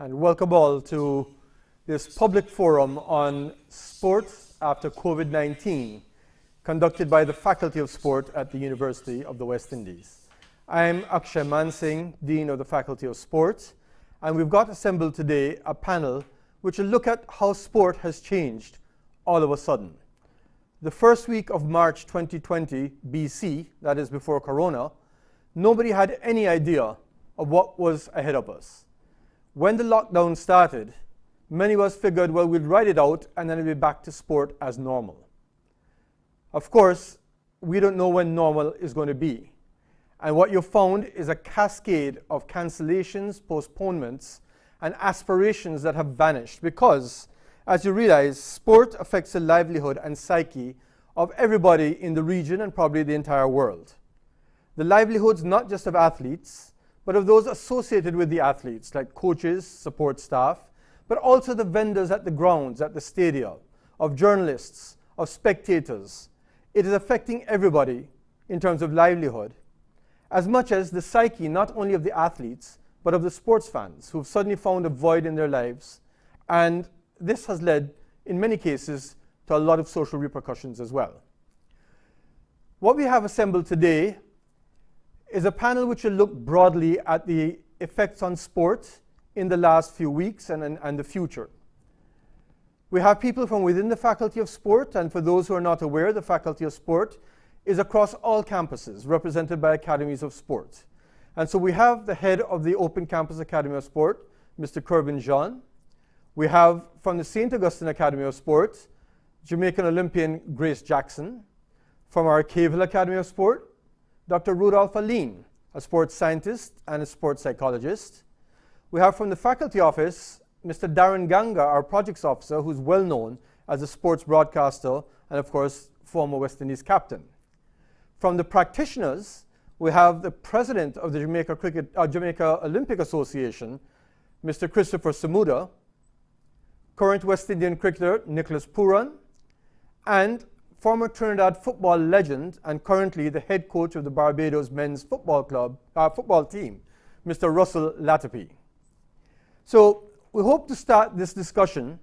and welcome all to this public forum on sport after COVID-19, conducted by the Faculty of Sport at the University of the West Indies. I'm Akshi Mansingh, Dean of the Faculty of Sport, and we've got assembled today a panel which will look at how sport has changed all of a sudden. The first week of March 2020 BC, that is before Corona, nobody had any idea of what was ahead of us. When the lockdown started, many of us figured, well, we'd ride it out and then we'll be back to sport as normal. Of course, we don't know when normal is going to be. And what you found is a cascade of cancellations, postponements, and aspirations that have vanished because, as you realize, sport affects the livelihood and psyche of everybody in the region and probably the entire world. The livelihoods not just of athletes, but of those associated with the athletes, like coaches, support staff, but also the vendors at the grounds, at the stadia, of journalists, of spectators. It is affecting everybody in terms of livelihood, as much as the psyche not only of the athletes, but of the sports fans who've suddenly found a void in their lives. And this has led, in many cases, to a lot of social repercussions as well. What we have assembled today is a panel which will look broadly at the effects on sport in the last few weeks and the future. We have people from within the Faculty of Sport, and for those who are not aware, the Faculty of Sport is across all campuses, represented by academies of sport. And so we have the head of the Open Campus Academy of Sport, Mr. Kervin Jean. We have from the St. Augustine Academy of Sport, Jamaican Olympian Grace Jackson. From our Cave Hill Academy of Sport, Dr. Rudolph Alleyne, a sports scientist and a sports psychologist. We have from the faculty office, Mr. Daren Ganga, our projects officer, who's well known as a sports broadcaster and, of course, former West Indies captain. From the practitioners, we have the president of the Jamaica Olympic Association, Mr. Christopher Samudra, current West Indian cricketer Nicholas Pooran, and former Trinidad football legend and currently the head coach of the Barbados men's football team, Mr. Russell Latapy. So we hope to start this discussion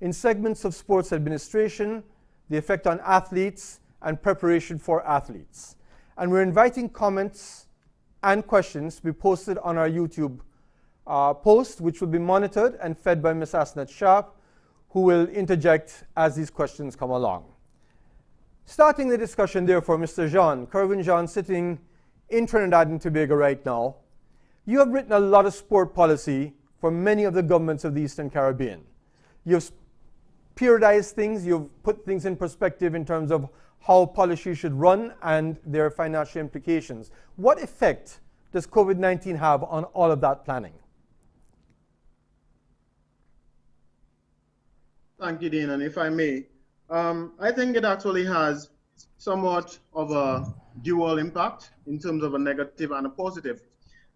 in segments of sports administration, the effect on athletes, and preparation for athletes. And we're inviting comments and questions to be posted on our YouTube post, which will be monitored and fed by Ms. Asnat Sharp, who will interject as these questions come along. Starting the discussion, therefore, Mr. Jean, Kervin Jean, sitting in Trinidad and Tobago right now, you have written a lot of sport policy for many of the governments of the Eastern Caribbean. You've periodized things, you've put things in perspective in terms of how policy should run and their financial implications. What effect does COVID-19 have on all of that planning? Thank you, Dean, and if I may, I think it actually has somewhat of a dual impact in terms of a negative and a positive.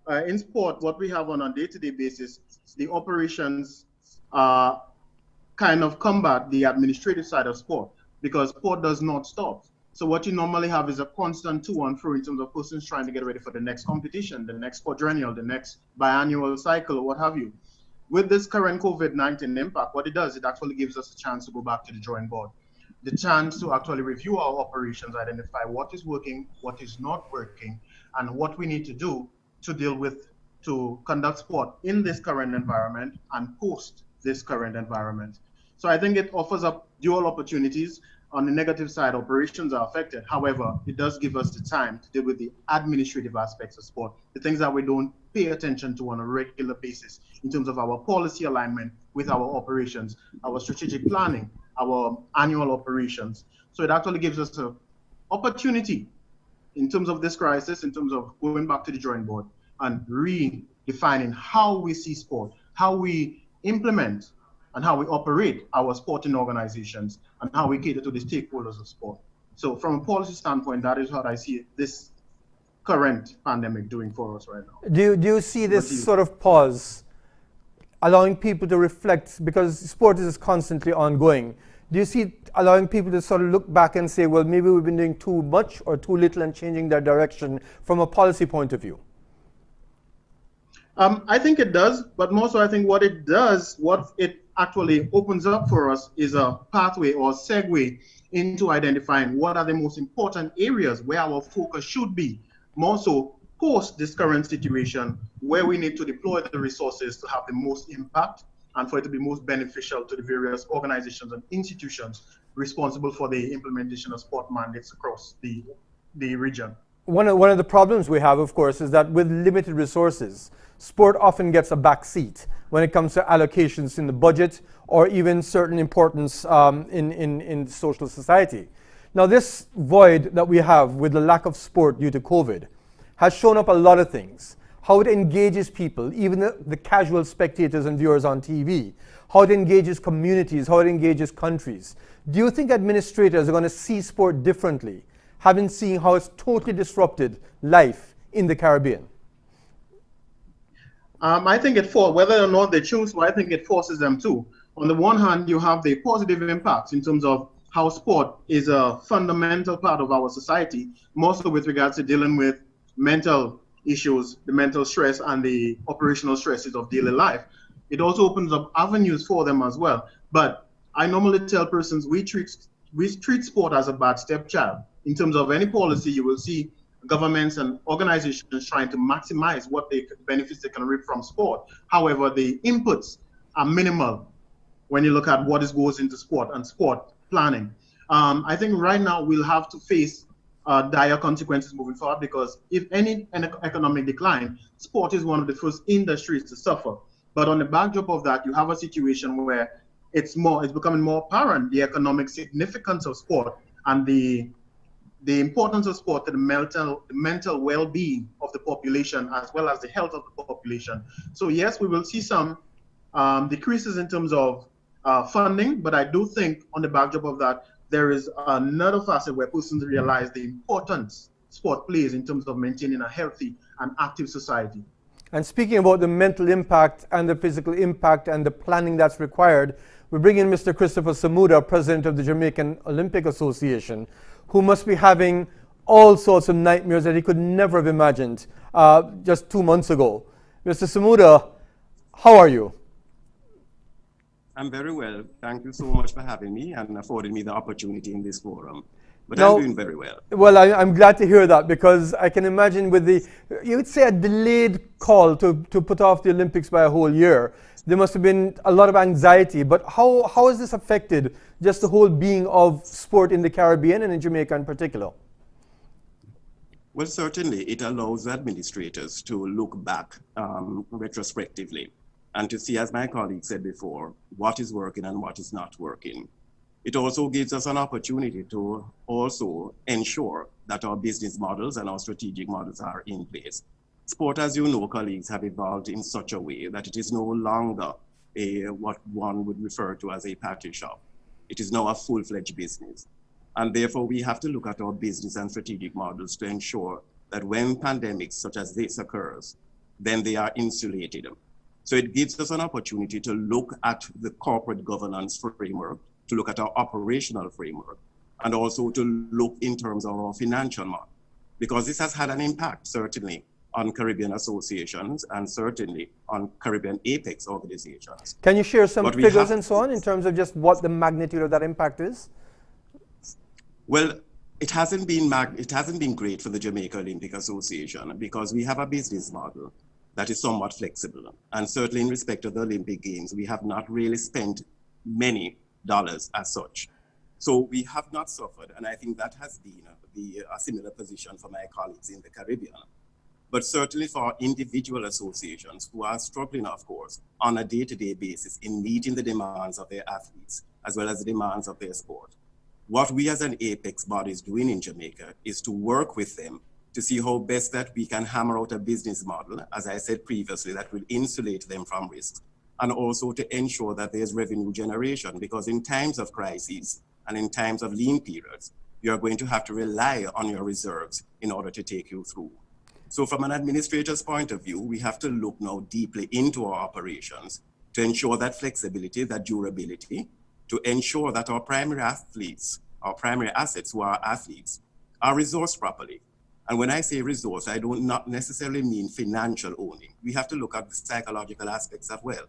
In sport, what we have on a day-to-day basis, the operations kind of combat the administrative side of sport because sport does not stop. So what you normally have is a constant to and fro in terms of persons trying to get ready for the next competition, the next quadrennial, the next biannual cycle, or what have you. With this current COVID-19 impact, what it does, it actually gives us a chance to go back to the drawing board. The chance to actually review our operations, identify what is working, what is not working, and what we need to do to deal with, to conduct sport in this current environment and post this current environment. So I think it offers up dual opportunities. On the negative side, operations are affected. However, it does give us the time to deal with the administrative aspects of sport, the things that we don't pay attention to on a regular basis in terms of our policy alignment with our operations, our strategic planning, our annual operations. So it actually gives us an opportunity in terms of this crisis, in terms of going back to the drawing board and redefining how we see sport, how we implement and how we operate our sporting organizations and how we cater to the stakeholders of sport. So from a policy standpoint, that is how I see this current pandemic doing for us right now. Do you see this sort of pause allowing people to reflect, because sport is constantly ongoing? Do you see allowing people to sort of look back and say, well, maybe we've been doing too much or too little and changing their direction from a policy point of view? I think it does, but more so I think what it does, what it actually opens up for us is a pathway or segue into identifying what are the most important areas where our focus should be, more so post this current situation where we need to deploy the resources to have the most impact and for it to be most beneficial to the various organizations and institutions responsible for the implementation of sport mandates across the region. One of the problems we have, of course, is that with limited resources, sport often gets a back seat when it comes to allocations in the budget or even certain importance in social society. Now, this void that we have with the lack of sport due to COVID has shown up a lot of things. How it engages people, even the casual spectators and viewers on TV, how it engages communities, how it engages countries. Do you think administrators are going to see sport differently, having seen how it's totally disrupted life in the Caribbean? I think whether or not they choose to, I think it forces them to. On the one hand, you have the positive impacts in terms of how sport is a fundamental part of our society, mostly with regards to dealing with mental issues, the mental stress and the operational stresses of daily life. It also opens up avenues for them as well. But I normally tell persons we treat sport as a bad stepchild. In terms of any policy, you will see governments and organizations trying to maximize what benefits they can reap from sport. However, the inputs are minimal when you look at what goes into sport and sport planning. I think right now we'll have to face dire consequences moving forward, because if any economic decline, sport is one of the first industries to suffer. But on the backdrop of that, you have a situation where it's becoming more apparent the economic significance of sport and the importance of sport to the mental well-being of the population as well as the health of the population. So yes, we will see some decreases in terms of funding, but I do think on the backdrop of that, there is another facet where persons realize the importance sport plays in terms of maintaining a healthy and active society. And speaking about the mental impact and the physical impact and the planning that's required, we bring in Mr. Christopher Samuda, president of the Jamaican Olympic Association, who must be having all sorts of nightmares that he could never have imagined just 2 months ago. Mr. Samuda, how are you? I'm very well. Thank you so much for having me and affording me the opportunity in this forum. But now, I'm doing very well. Well, I'm glad to hear that, because I can imagine with you would say a delayed call to put off the Olympics by a whole year, there must have been a lot of anxiety. But how has this affected just the whole being of sport in the Caribbean and in Jamaica in particular? Well, certainly it allows administrators to look back retrospectively and to see, as my colleague said before, what is working and what is not working. It also gives us an opportunity to also ensure that our business models and our strategic models are in place. Sport, as you know, colleagues, have evolved in such a way that it is no longer what one would refer to as a patty shop. It is now a full-fledged business. And therefore, we have to look at our business and strategic models to ensure that when pandemics such as this occurs, then they are insulated. So it gives us an opportunity to look at the corporate governance framework, to look at our operational framework, and also to look in terms of our financial model. Because this has had an impact, certainly, on Caribbean associations and certainly on Caribbean apex organizations. Can you share some figures and so on in terms of just what the magnitude of that impact is? Well, it hasn't been great for the Jamaica Olympic Association because we have a business model that is somewhat flexible. And certainly in respect of the Olympic Games, we have not really spent many dollars as such. So we have not suffered, and I think that has been a similar position for my colleagues in the Caribbean. But certainly for individual associations who are struggling, of course, on a day-to-day basis in meeting the demands of their athletes, as well as the demands of their sport. What we as an apex body is doing in Jamaica is to work with them to see how best that we can hammer out a business model, as I said previously, that will insulate them from risks, and also to ensure that there's revenue generation, because in times of crises and in times of lean periods, you're going to have to rely on your reserves in order to take you through. So from an administrator's point of view, we have to look now deeply into our operations to ensure that flexibility, that durability, to ensure that our primary athletes, our primary assets who are athletes, are resourced properly. And when I say resource, I do not necessarily mean financial only. We have to look at the psychological aspects as well.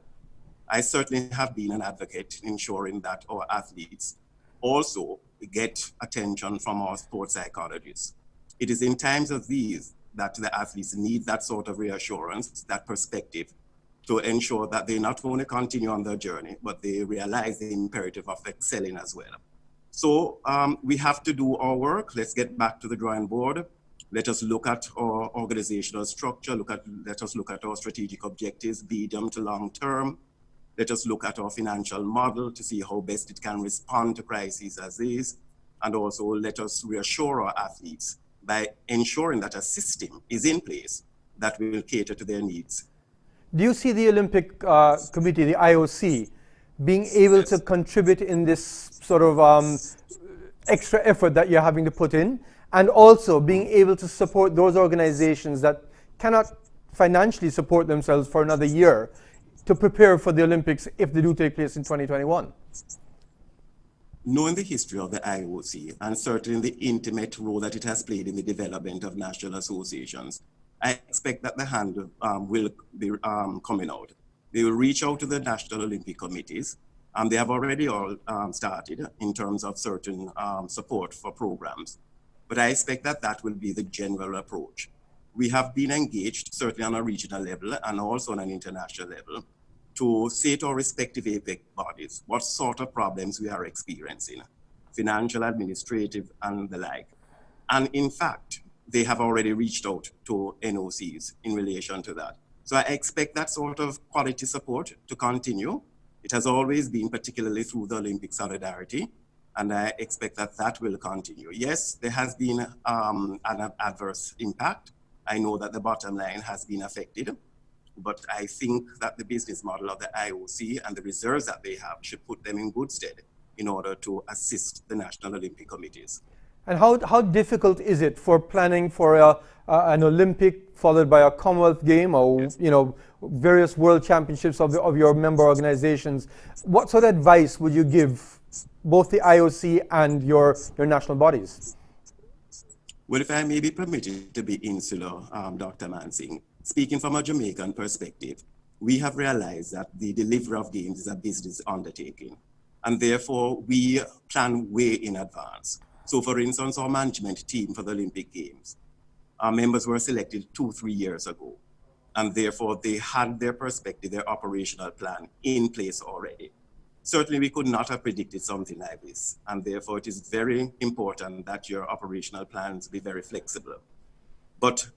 I certainly have been an advocate in ensuring that our athletes also get attention from our sports psychologists. It is in times of these that the athletes need that sort of reassurance, that perspective, to ensure that they not only continue on their journey, but they realize the imperative of excelling as well. So we have to do our work. Let's get back to the drawing board. Let us look at our organizational structure. Let us look at our strategic objectives, medium to long term. Let us look at our financial model to see how best it can respond to crises as these. And also let us reassure our athletes by ensuring that a system is in place that will cater to their needs. Do you see the Olympic Committee, the IOC, being able to contribute in this sort of extra effort that you're having to put in, and also being able to support those organizations that cannot financially support themselves for another year to prepare for the Olympics if they do take place in 2021? Knowing the history of the IOC and certainly the intimate role that it has played in the development of national associations, I expect that the hand will be coming out. They will reach out to the National Olympic Committees, and they have already all started in terms of certain support for programs. But I expect that that will be the general approach. We have been engaged, certainly on a regional level and also on an international level, to say to our respective APEC bodies what sort of problems we are experiencing, financial, administrative, and the like. And in fact, they have already reached out to NOCs in relation to that. So I expect that sort of quality support to continue. It has always been, particularly through the Olympic Solidarity, and I expect that that will continue. Yes, there has been an adverse impact. I know that the bottom line has been affected, but I think that the business model of the IOC and the reserves that they have should put them in good stead in order to assist the National Olympic Committees. And how difficult is it for planning for an Olympic followed by a Commonwealth game or various world championships of your member organizations? What sort of advice would you give both the IOC and your national bodies? Well, if I may be permitted to be insular, Dr. Mansingh, speaking from a Jamaican perspective, we have realized that the delivery of games is a business undertaking, and therefore we plan way in advance. So for instance, our management team for the Olympic Games, our members were selected 2-3 years ago, and therefore they had their perspective, their operational plan in place already. Certainly we could not have predicted something like this, and therefore it is very important that your operational plans be very flexible. But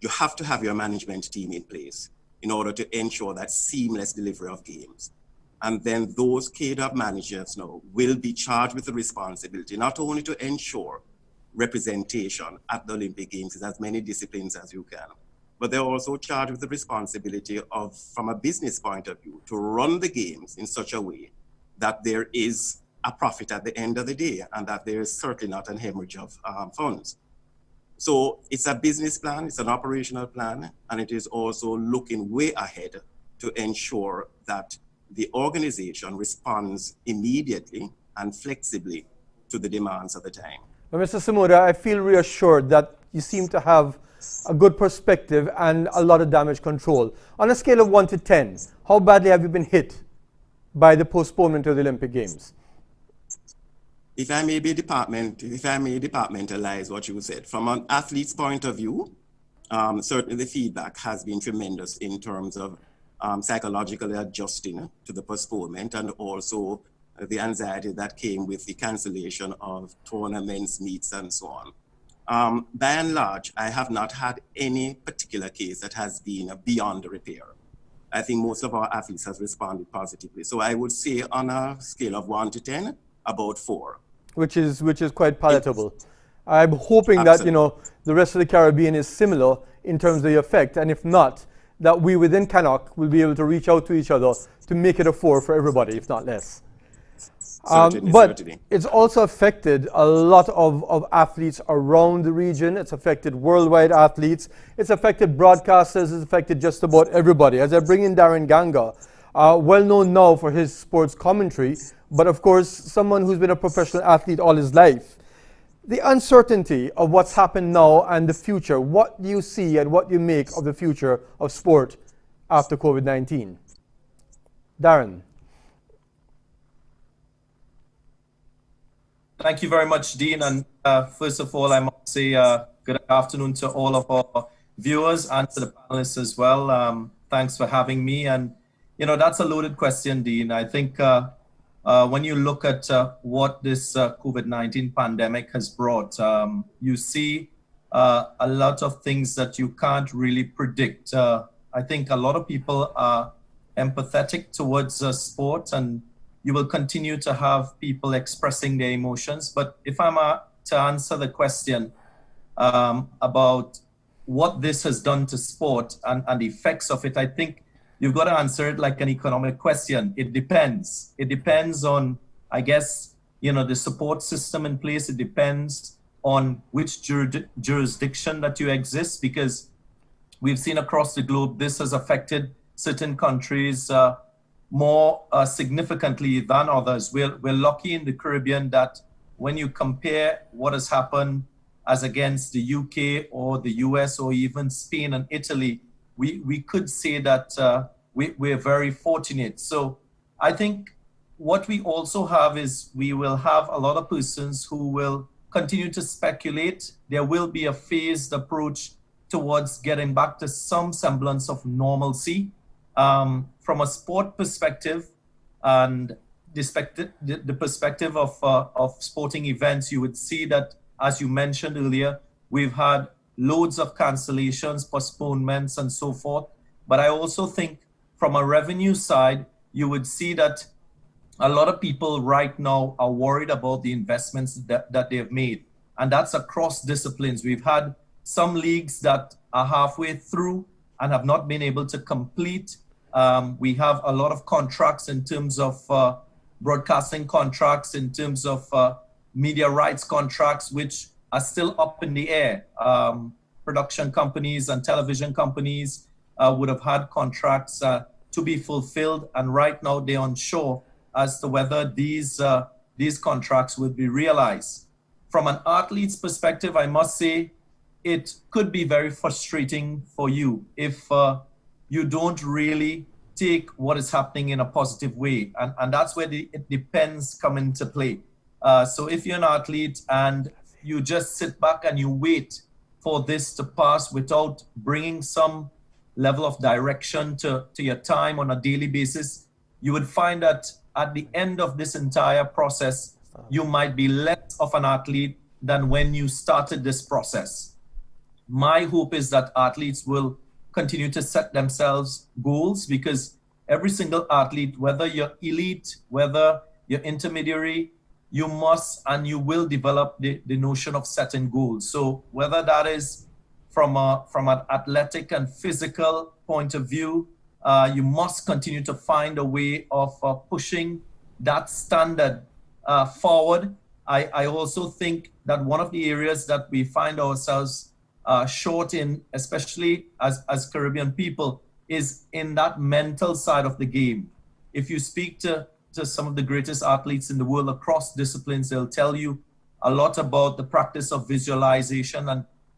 you have to have your management team in place in order to ensure that seamless delivery of games. And then those cadre managers now will be charged with the responsibility not only to ensure representation at the Olympic Games in as many disciplines as you can, but they're also charged with the responsibility of, from a business point of view, to run the games in such a way that there is a profit at the end of the day and that there is certainly not an hemorrhage of funds. So it's a business plan, it's an operational plan, and it is also looking way ahead to ensure that the organization responds immediately and flexibly to the demands of the time. Well, Mr. Samudra, I feel reassured that you seem to have a good perspective and a lot of damage control. On a scale of 1 to 10, how badly have you been hit by the postponement of the Olympic Games? If I may departmentalize what you said, from an athlete's point of view, certainly the feedback has been tremendous in terms of psychologically adjusting to the postponement and also the anxiety that came with the cancellation of tournaments, meets, and so on. By and large, I have not had any particular case that has been beyond repair. I think most of our athletes have responded positively. So I would say on a scale of 1 to 10, about 4. Which is quite palatable. I'm hoping Absolutely. That the rest of the Caribbean is similar in terms of the effect, and if not, that we within CANOC will be able to reach out to each other to make it a 4 for everybody, if not less. Certainly. It's also affected a lot of athletes around the region. It's affected worldwide athletes. It's affected broadcasters. It's affected just about everybody. As I bring in Daren Ganga, well known now for his sports commentary, but of course someone who's been a professional athlete all his life. The uncertainty of what's happened now and the future, what do you see and what do you make of the future of sport after COVID-19? Daren. Thank you very much, Dean. And first of all, I must say good afternoon to all of our viewers and to the panelists as well. Thanks for having me. And, you know, that's a loaded question, Dean. I think when you look at what this COVID-19 pandemic has brought, you see a lot of things that you can't really predict. I think a lot of people are empathetic towards sport, and you will continue to have people expressing their emotions. But if I'm to answer the question about what this has done to sport and the effects of it, I think you've got to answer it like an economic question. It depends. It depends on, I guess, you know, the support system in place. It depends on which jurisdiction that you exist, because we've seen across the globe, this has affected certain countries more significantly than others. We're lucky in the Caribbean that when you compare what has happened as against the UK or the US or even Spain and Italy, we could say that we're very fortunate. So I think what we also have is we will have a lot of persons who will continue to speculate. There will be a phased approach towards getting back to some semblance of normalcy. From a sport perspective and the perspective of sporting events, you would see that, as you mentioned earlier, we've had loads of cancellations, postponements, and so forth. But I also think from a revenue side, you would see that a lot of people right now are worried about the investments that they've made. And that's across disciplines. We've had some leagues that are halfway through and have not been able to complete. We have a lot of contracts in terms of broadcasting contracts, in terms of media rights contracts, which are still up in the air. Production companies and television companies would have had contracts to be fulfilled, and right now they're unsure as to whether these contracts will be realized. From an athlete's perspective, I must say it could be very frustrating for you if you don't really take what is happening in a positive way. And that's where it depends come into play. So if you're an athlete and you just sit back and you wait for this to pass without bringing some level of direction to your time on a daily basis, you would find that at the end of this entire process, you might be less of an athlete than when you started this process. My hope is that athletes will continue to set themselves goals, because every single athlete, whether you're elite, whether you're intermediary, you must and you will develop the notion of setting goals. So whether that is from an athletic and physical point of view, you must continue to find a way of pushing that standard forward. I also think that one of the areas that we find ourselves short in, especially as Caribbean people, is in that mental side of the game. If you speak to some of the greatest athletes in the world across disciplines, they'll tell you a lot about the practice of visualization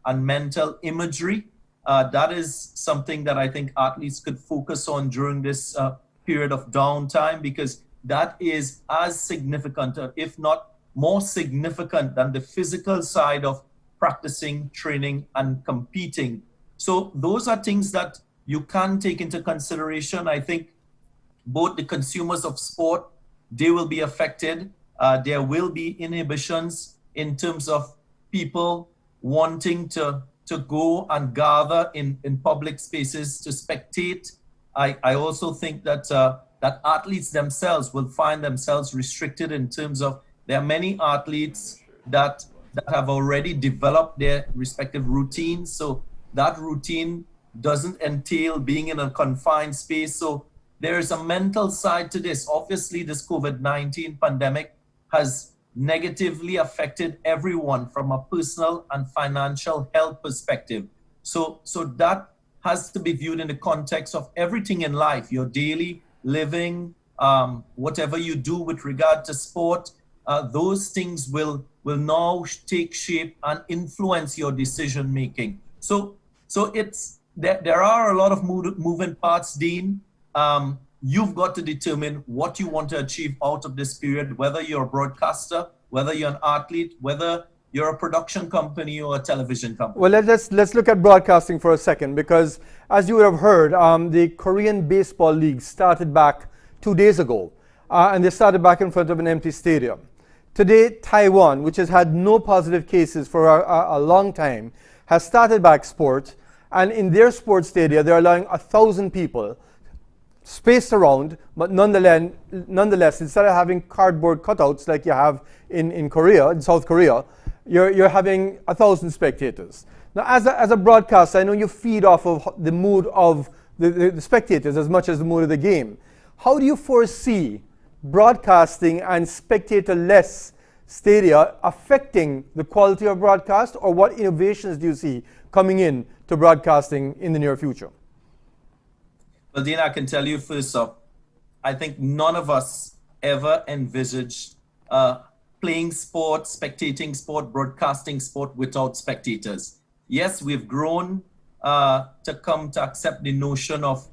and mental imagery. That is something that I think athletes could focus on during this period of downtime, because that is as significant, if not more significant, than the physical side of practicing, training, and competing. So those are things that you can take into consideration. I think both the consumers of sport, they will be affected. There will be inhibitions in terms of people wanting to go and gather in public spaces to spectate. I also think that that athletes themselves will find themselves restricted in terms of, there are many athletes that have already developed their respective routines. So that routine doesn't entail being in a confined space. So there is a mental side to this. Obviously, this COVID-19 pandemic has negatively affected everyone from a personal and financial health perspective. So that has to be viewed in the context of everything in life, your daily living, whatever you do with regard to sport, those things will will now take shape and influence your decision making. So it's there are a lot of moving parts, Dean. You've got to determine what you want to achieve out of this period, whether you're a broadcaster, whether you're an athlete, whether you're a production company or a television company. Well, let's look at broadcasting for a second, because as you would have heard, the Korean Baseball League started back 2 days ago, and they started back in front of an empty stadium. Today, Taiwan, which has had no positive cases for a long time, has started back sport, and in their sports stadia, they're allowing 1,000 people spaced around, but nonetheless, instead of having cardboard cutouts like you have in Korea, in South Korea, you're having 1,000 spectators. Now, as a broadcaster, I know you feed off of the mood of the spectators as much as the mood of the game. How do you foresee broadcasting and spectator-less stadia affecting the quality of broadcast, or what innovations do you see coming in to broadcasting in the near future? Well, Dean, I can tell you first off, I think none of us ever envisaged playing sport, spectating sport, broadcasting sport without spectators. Yes, we've grown to come to accept the notion of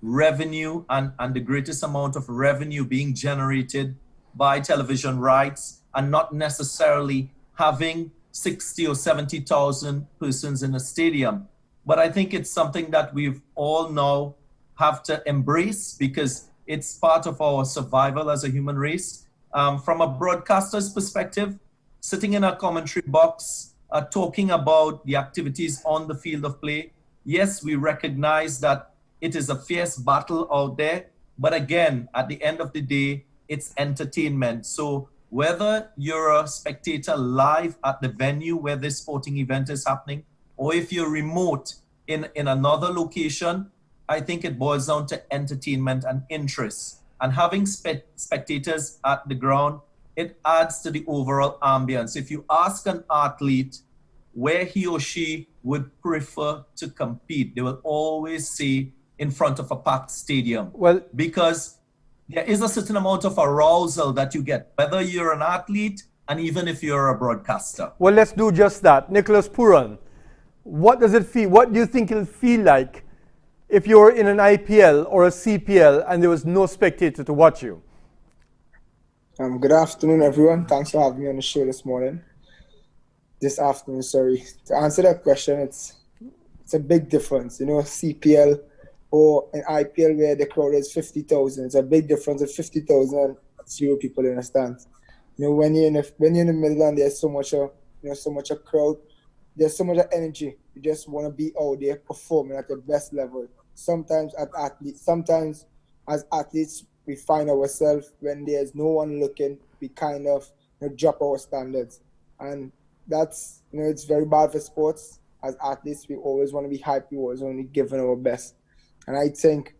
revenue and the greatest amount of revenue being generated by television rights, and not necessarily having 60 or 70,000 persons in a stadium. But I think it's something that we've all now have to embrace, because it's part of our survival as a human race. From a broadcaster's perspective, sitting in a commentary box, talking about the activities on the field of play, yes, we recognize that it is a fierce battle out there, but again, at the end of the day, it's entertainment. So whether you're a spectator live at the venue where this sporting event is happening, or if you're remote in another location, I think it boils down to entertainment and interest. And having spectators at the ground, it adds to the overall ambience. If you ask an athlete where he or she would prefer to compete, they will always say in front of a packed stadium. Well, because there is a certain amount of arousal that you get, whether you're an athlete and even if you're a broadcaster. Well, let's do just that. Nicholas Pooran, what does it feel? What do you think it'll feel like if you're in an IPL or a CPL and there was no spectator to watch you? Good afternoon, everyone. Thanks for having me on the show this morning. This afternoon, sorry. To answer that question, it's a big difference. You know, CPL or an IPL where the crowd is 50,000. It's a big difference of 50,000 and 0 people in the stands. You know, when you're in the middle and there's so much a crowd, there's so much energy. You just want to be out there performing at the best level. Sometimes as athletes, we find ourselves when there's no one looking, we kind of drop our standards. And that's, it's very bad for sports. As athletes, we always want to be hyped. We always want to be giving our best. And I think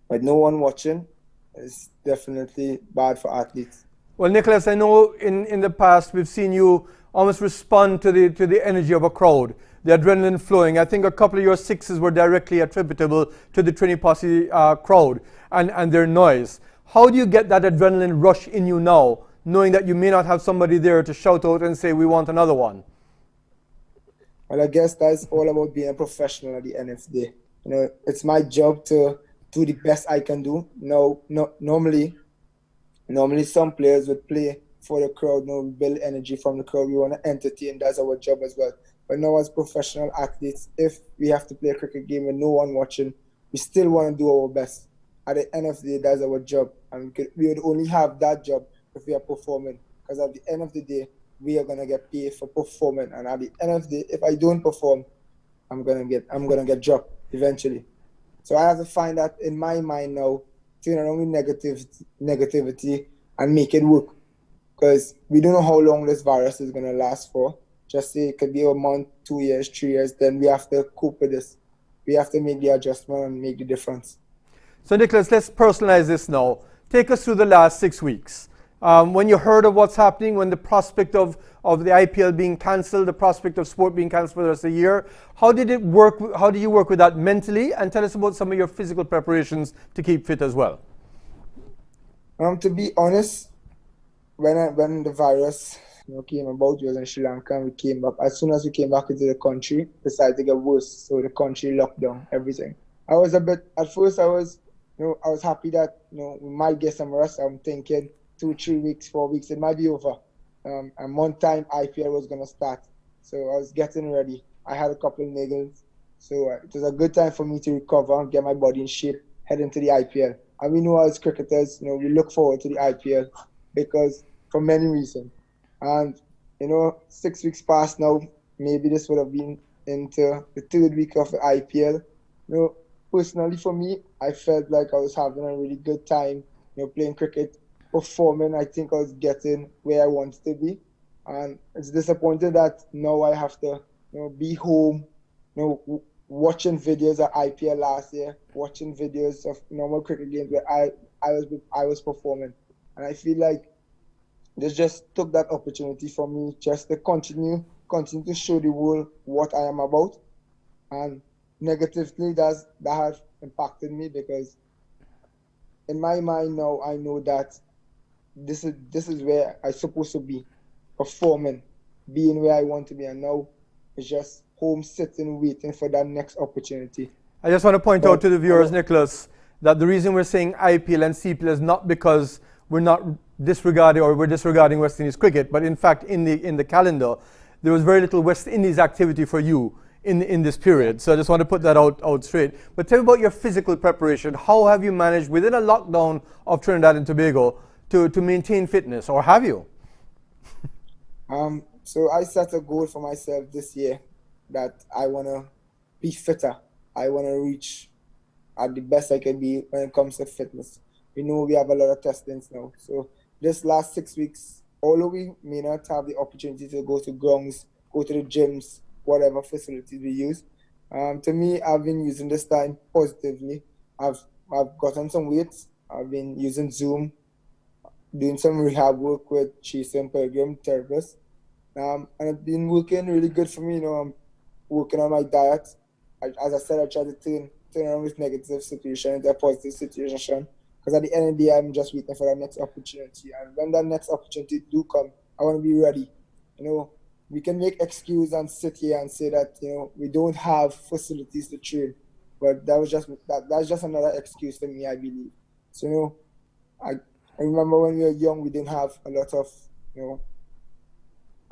with no one watching, it's definitely bad for athletes. Well, Nicholas, I know in the past we've seen you almost respond to the energy of a crowd, the adrenaline flowing. I think a couple of your sixes were directly attributable to the Trini Posse crowd and their noise. How do you get that adrenaline rush in you now, knowing that you may not have somebody there to shout out and say, we want another one? Well, I guess that's all about being a professional at the end of the day. You know, it's my job to do the best I can do. Normally some players would play for the crowd, build energy from the crowd. We want to entertain. That's our job as well. But now as professional athletes, if we have to play a cricket game with no one watching, we still want to do our best. At the end of the day, that's our job. And we would only have that job if we are performing. Because at the end of the day, we are gonna get paid for performing. And at the end of the day, if I don't perform, I'm gonna get dropped eventually. So I have to find that in my mind now, turn around the negativity and make it work. Because we don't know how long this virus is gonna last for. Just say it could be a month, 2 years, 3 years, then we have to cope with this. We have to make the adjustment and make the difference. So Nicholas, let's personalize this now. Take us through the last 6 weeks. When you heard of what's happening, when the prospect of the IPL being cancelled, the prospect of sport being cancelled for the rest of the year, how did it work? How did you work with that mentally? And tell us about some of your physical preparations to keep fit as well. To be honest, when the virus came about. We was in Sri Lanka and we came back. As soon as we came back into the country, it decided to get worse. So the country locked down everything. At first I was happy that, we might get some rest. I'm thinking 2, 3 weeks, 4 weeks, it might be over. And one time IPL was going to start. So I was getting ready. I had a couple of niggles. So it was a good time for me to recover, get my body in shape, head into the IPL. And we know as cricketers, we look forward to the IPL because for many reasons. And, 6 weeks past now, maybe this would have been into the 3rd week of the IPL. Personally for me, I felt like I was having a really good time, playing cricket, performing. I think I was getting where I wanted to be. And it's disappointing that now I have to, be home, watching videos of IPL last year, watching videos of normal cricket games where I was performing. And I feel like this just took that opportunity for me just to continue to show the world what I am about. And negatively, that has impacted me because in my mind now, I know that this is where I'm supposed to be, performing, being where I want to be. And now it's just home sitting, waiting for that next opportunity. I just want to point out to the viewers, Nicholas, that the reason we're saying IPL and CPL is not because we're not disregarding or we're disregarding West Indies cricket, but in fact in the calendar there was very little West Indies activity for you in this period. So I just want to put that out straight. But tell me about your physical preparation. How have you managed within a lockdown of Trinidad and Tobago to maintain fitness, or have you? So I set a goal for myself this year that I want to be fitter. I want to reach at the best I can be when it comes to fitness. We know we have a lot of testings now. So this last 6 weeks, although we may not have the opportunity to go to grounds, go to the gyms, whatever facilities we use, to me, I've been using this time positively. I've gotten some weights. I've been using Zoom, doing some rehab work with Chase Pilgrim therapist. And it's been working really good for me. I'm working on my diet. As I said, I try to turn around this negative situation into a positive situation. Because at the end of the day, I'm just waiting for that next opportunity. And when that next opportunity do come, I want to be ready. We can make excuse and sit here and say that, we don't have facilities to train. But that's just another excuse to me, I believe. So, I remember when we were young, we didn't have a lot of,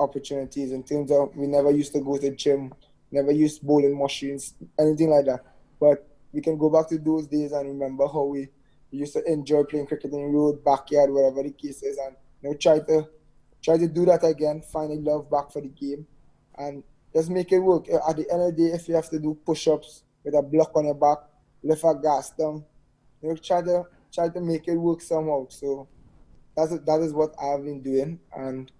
opportunities in terms of we never used to go to the gym, never used bowling machines, anything like that. But we can go back to those days and remember how we used to enjoy playing cricket in the road, backyard, whatever the case is, and try to do that again, find a love back for the game, and just make it work. At the end of the day, if you have to do push-ups with a block on your back, lift a gas down, try to make it work somehow. So that is what I've been doing, and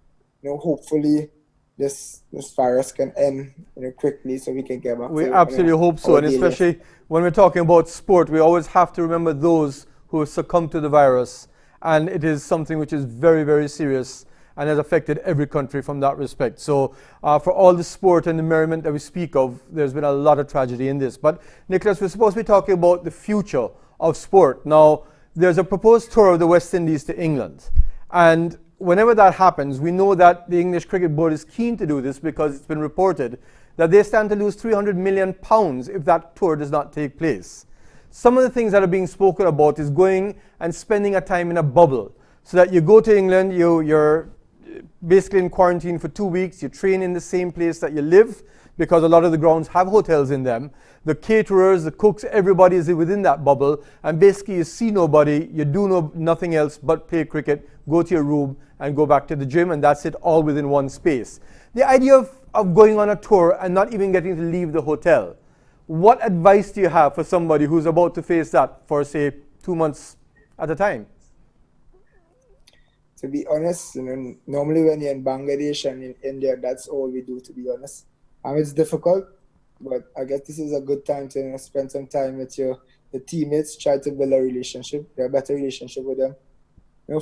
hopefully this virus can end quickly so we can get back. We absolutely hope so, and especially when we're talking about sport, we always have to remember those who have succumbed to the virus, and it is something which is very, very serious and has affected every country from that respect. So for all the sport and the merriment that we speak of, there's been a lot of tragedy in this. But Nicholas, we're supposed to be talking about the future of sport. Now, there's a proposed tour of the West Indies to England, and whenever that happens, we know that the English Cricket Board is keen to do this because it's been reported that they stand to lose £300 million if that tour does not take place. Some of the things that are being spoken about is going and spending a time in a bubble, so that you go to England, you're basically in quarantine for 2 weeks, you train in the same place that you live, because a lot of the grounds have hotels in them. The caterers, the cooks, everybody is within that bubble, and basically you see nobody, you do nothing else but play cricket, go to your room and go back to the gym, and that's it, all within one space. The idea of going on a tour and not even getting to leave the hotel, what advice do you have for somebody who's about to face that for, say, 2 months at a time? To be honest, normally when you're in Bangladesh and in India, that's all we do, to be honest. It's difficult, but I guess this is a good time to spend some time with your teammates, try to build a relationship, a better relationship with them.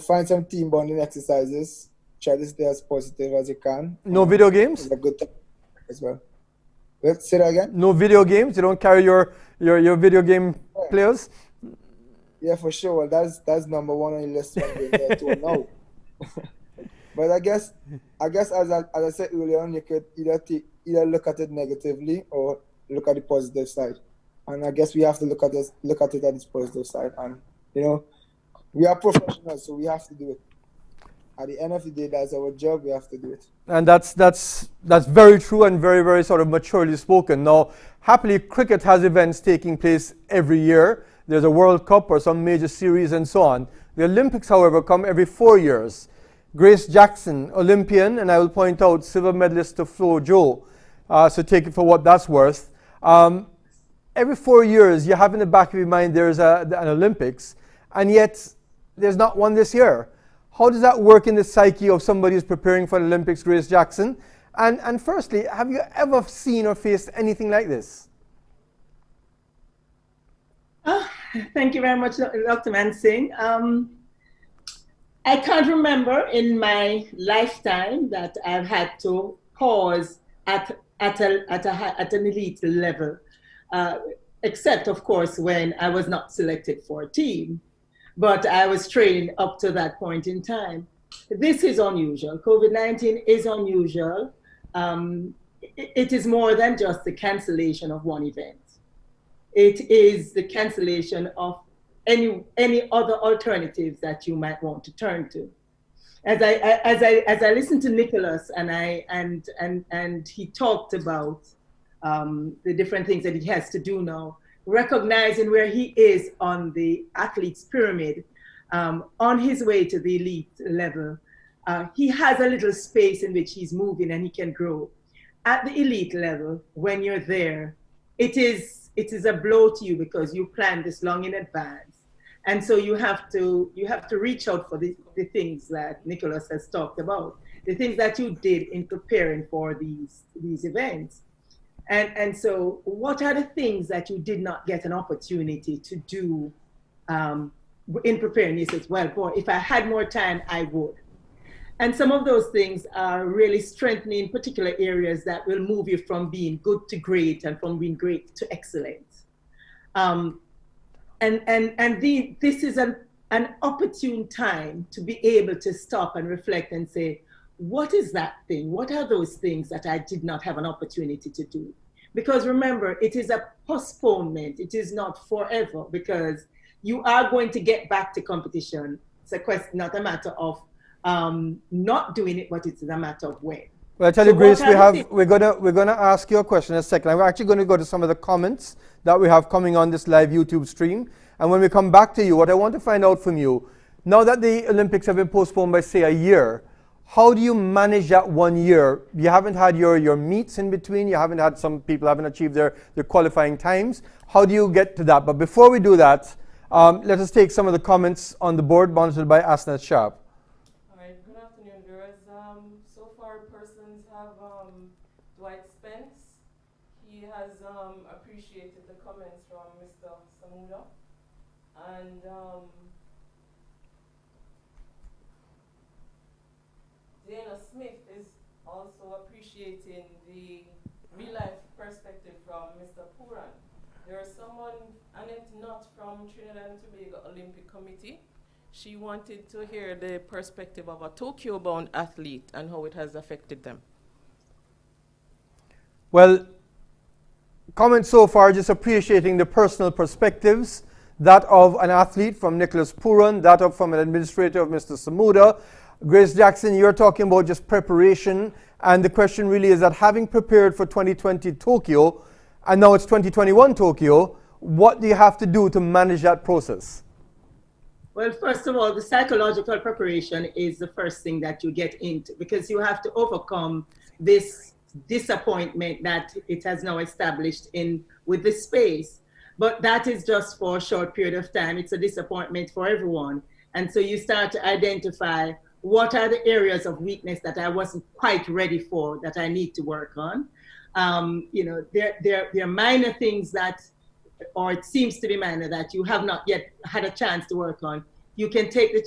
Find some team bonding exercises, try to stay as positive as you can. No video games? It's a good time as well. Let's say that again. No video games? You don't carry your video game players? Yeah, for sure. Well, that's number one on your list when we're there to now. But I guess as I said earlier on, you could either look at it negatively or look at the positive side. And I guess we have to look at it at its positive side. And you know, we are professionals, so we have to do it. At the end of the day, that's our job. We have to do it. And that's very true and very, very sort of maturely spoken. Now, happily, cricket has events taking place every year. There's a World Cup or some major series and so on. The Olympics, however, come every 4 years. Grace Jackson, Olympian, and I will point out silver medalist to Flo Jo. So take it for what that's worth. Every 4 years, you have in the back of your mind there's an Olympics, and yet there's not one this year. How does that work in the psyche of somebody who's preparing for the Olympics, Grace Jackson? And firstly, have you ever seen or faced anything like this? Thank you very much, Dr. Mansingh. I can't remember in my lifetime that I've had to pause at an elite level, except, of course, when I was not selected for a team. But I was training up to that point in time. This is unusual. COVID-19 is unusual. It is more than just the cancellation of one event. It is the cancellation of any other alternatives that you might want to turn to. As I listened to Nicholas and he talked about the different things that he has to do now, recognizing where he is on the athlete's pyramid, on his way to the elite level, he has a little space in which he's moving and he can grow. At the elite level, when you're there, it is a blow to you because you planned this long in advance. And so you have to reach out for the things that Nicholas has talked about, the things that you did in preparing for these events. And so what are the things that you did not get an opportunity to do in preparing? You said, well, boy, if I had more time, I would. And some of those things are really strengthening particular areas that will move you from being good to great and from being great to excellent. This is an opportune time to be able to stop and reflect and say, what is that thing? What are those things that I did not have an opportunity to do? Because remember, it is a postponement. It is not forever, because you are going to get back to competition. It's a question, not a matter of not doing it, but it's a matter of when. Well, I tell you, Grace, we're gonna ask you a question in a second. I'm actually going to go to some of the comments that we have coming on this live YouTube stream. And when we come back to you, what I want to find out from you, now that the Olympics have been postponed by, say, a year, how do you manage that 1 year? You haven't had your meets in between. You haven't had, some people haven't achieved their qualifying times. How do you get to that? But before we do that, let us take some of the comments on the board monitored by Asnat Sharp. All right, good afternoon, viewers. So far, persons have Dwight Spence. He has appreciated the comments from Mr. Samudra. And Dana Smith is also appreciating the real-life perspective from Mr. Pooran. There is someone, Annette Nutt from Trinidad and Tobago Olympic Committee. She wanted to hear the perspective of a Tokyo-bound athlete and how it has affected them. Well, comments so far just appreciating the personal perspectives, that of an athlete from Nicholas Pooran, that of from an administrator of Mr. Samuda. Grace Jackson, you're talking about just preparation, and the question really is that having prepared for 2020 Tokyo, and now it's 2021 Tokyo, what do you have to do to manage that process? Well, first of all, the psychological preparation is the first thing that you get into, because you have to overcome this disappointment that it has now established with the space. But that is just for a short period of time. It's a disappointment for everyone. And so you start to identify what are the areas of weakness that I wasn't quite ready for, that I need to work on. There are minor things that, or it seems to be minor, that you have not yet had a chance to work on. You can take the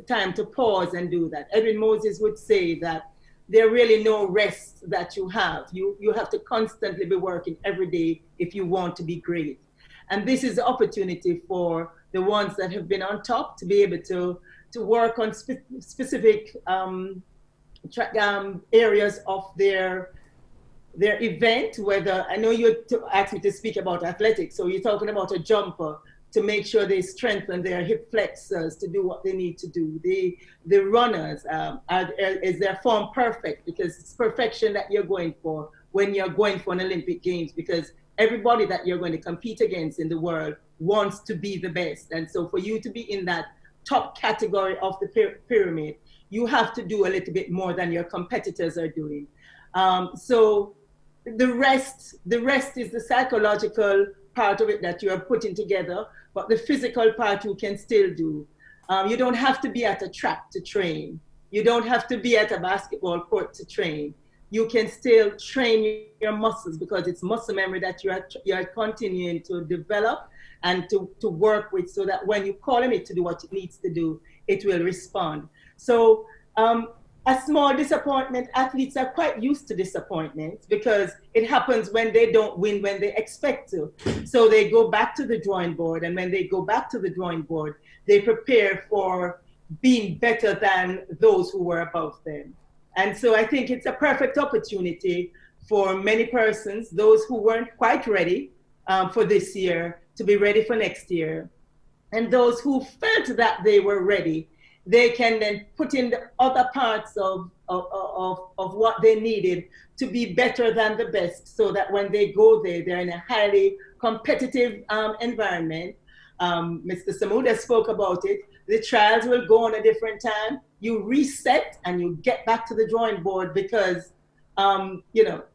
time to pause and do that. Edwin Moses would say that there really no rest that you have. You have to constantly be working every day if you want to be great. And this is the opportunity for the ones that have been on top to be able to work on specific areas of their event. Whether I know you asked me to speak about athletics, so you're talking about a jumper, to make sure they strengthen their hip flexors to do what they need to do. The runners, is their form perfect? Because it's perfection that you're going for when you're going for an Olympic Games, because everybody that you're going to compete against in the world wants to be the best. And so for you to be in that top category of the pyramid, you have to do a little bit more than your competitors are doing. So the rest is the psychological part of it that you are putting together, but the physical part you can still do. You don't have to be at a track to train. You don't have to be at a basketball court to train. You can still train your muscles, because it's muscle memory that you are continuing to develop and to work with, so that when you call on it to do what it needs to do, it will respond. So a small disappointment, athletes are quite used to disappointments, because it happens when they don't win when they expect to. So they go back to the drawing board, and when they go back to the drawing board, they prepare for being better than those who were above them. And so I think it's a perfect opportunity for many persons, those who weren't quite ready for this year, to be ready for next year. And those who felt that they were ready, they can then put in the other parts of what they needed to be better than the best, so that when they go there, they're in a highly competitive environment. Mr. Samuda spoke about it. The trials will go on a different time. You reset and you get back to the drawing board, because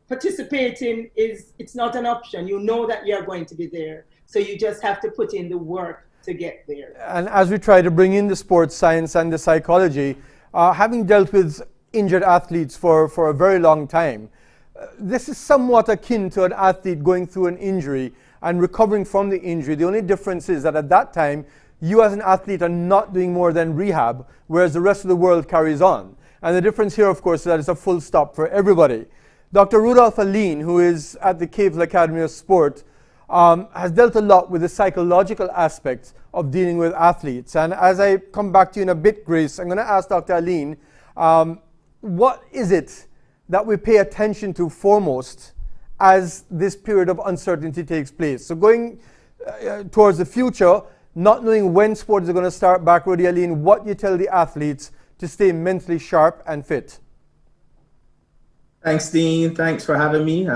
participating it's not an option. You know that you're going to be there. So you just have to put in the work to get there. And as we try to bring in the sports science and the psychology, having dealt with injured athletes for a very long time, this is somewhat akin to an athlete going through an injury and recovering from the injury. The only difference is that at that time, you as an athlete are not doing more than rehab, whereas the rest of the world carries on. And the difference here, of course, is that it's a full stop for everybody. Dr. Rudolph Alleyne, who is at the Cable Academy of Sport, has dealt a lot with the psychological aspects of dealing with athletes. And as I come back to you in a bit, Grace, I'm going to ask Dr. Alleyne, what is it that we pay attention to foremost as this period of uncertainty takes place? So going towards the future, not knowing when sports are going to start back, Rudy Alleyne, what you tell the athletes to stay mentally sharp and fit? Thanks, Dean. Thanks for having me.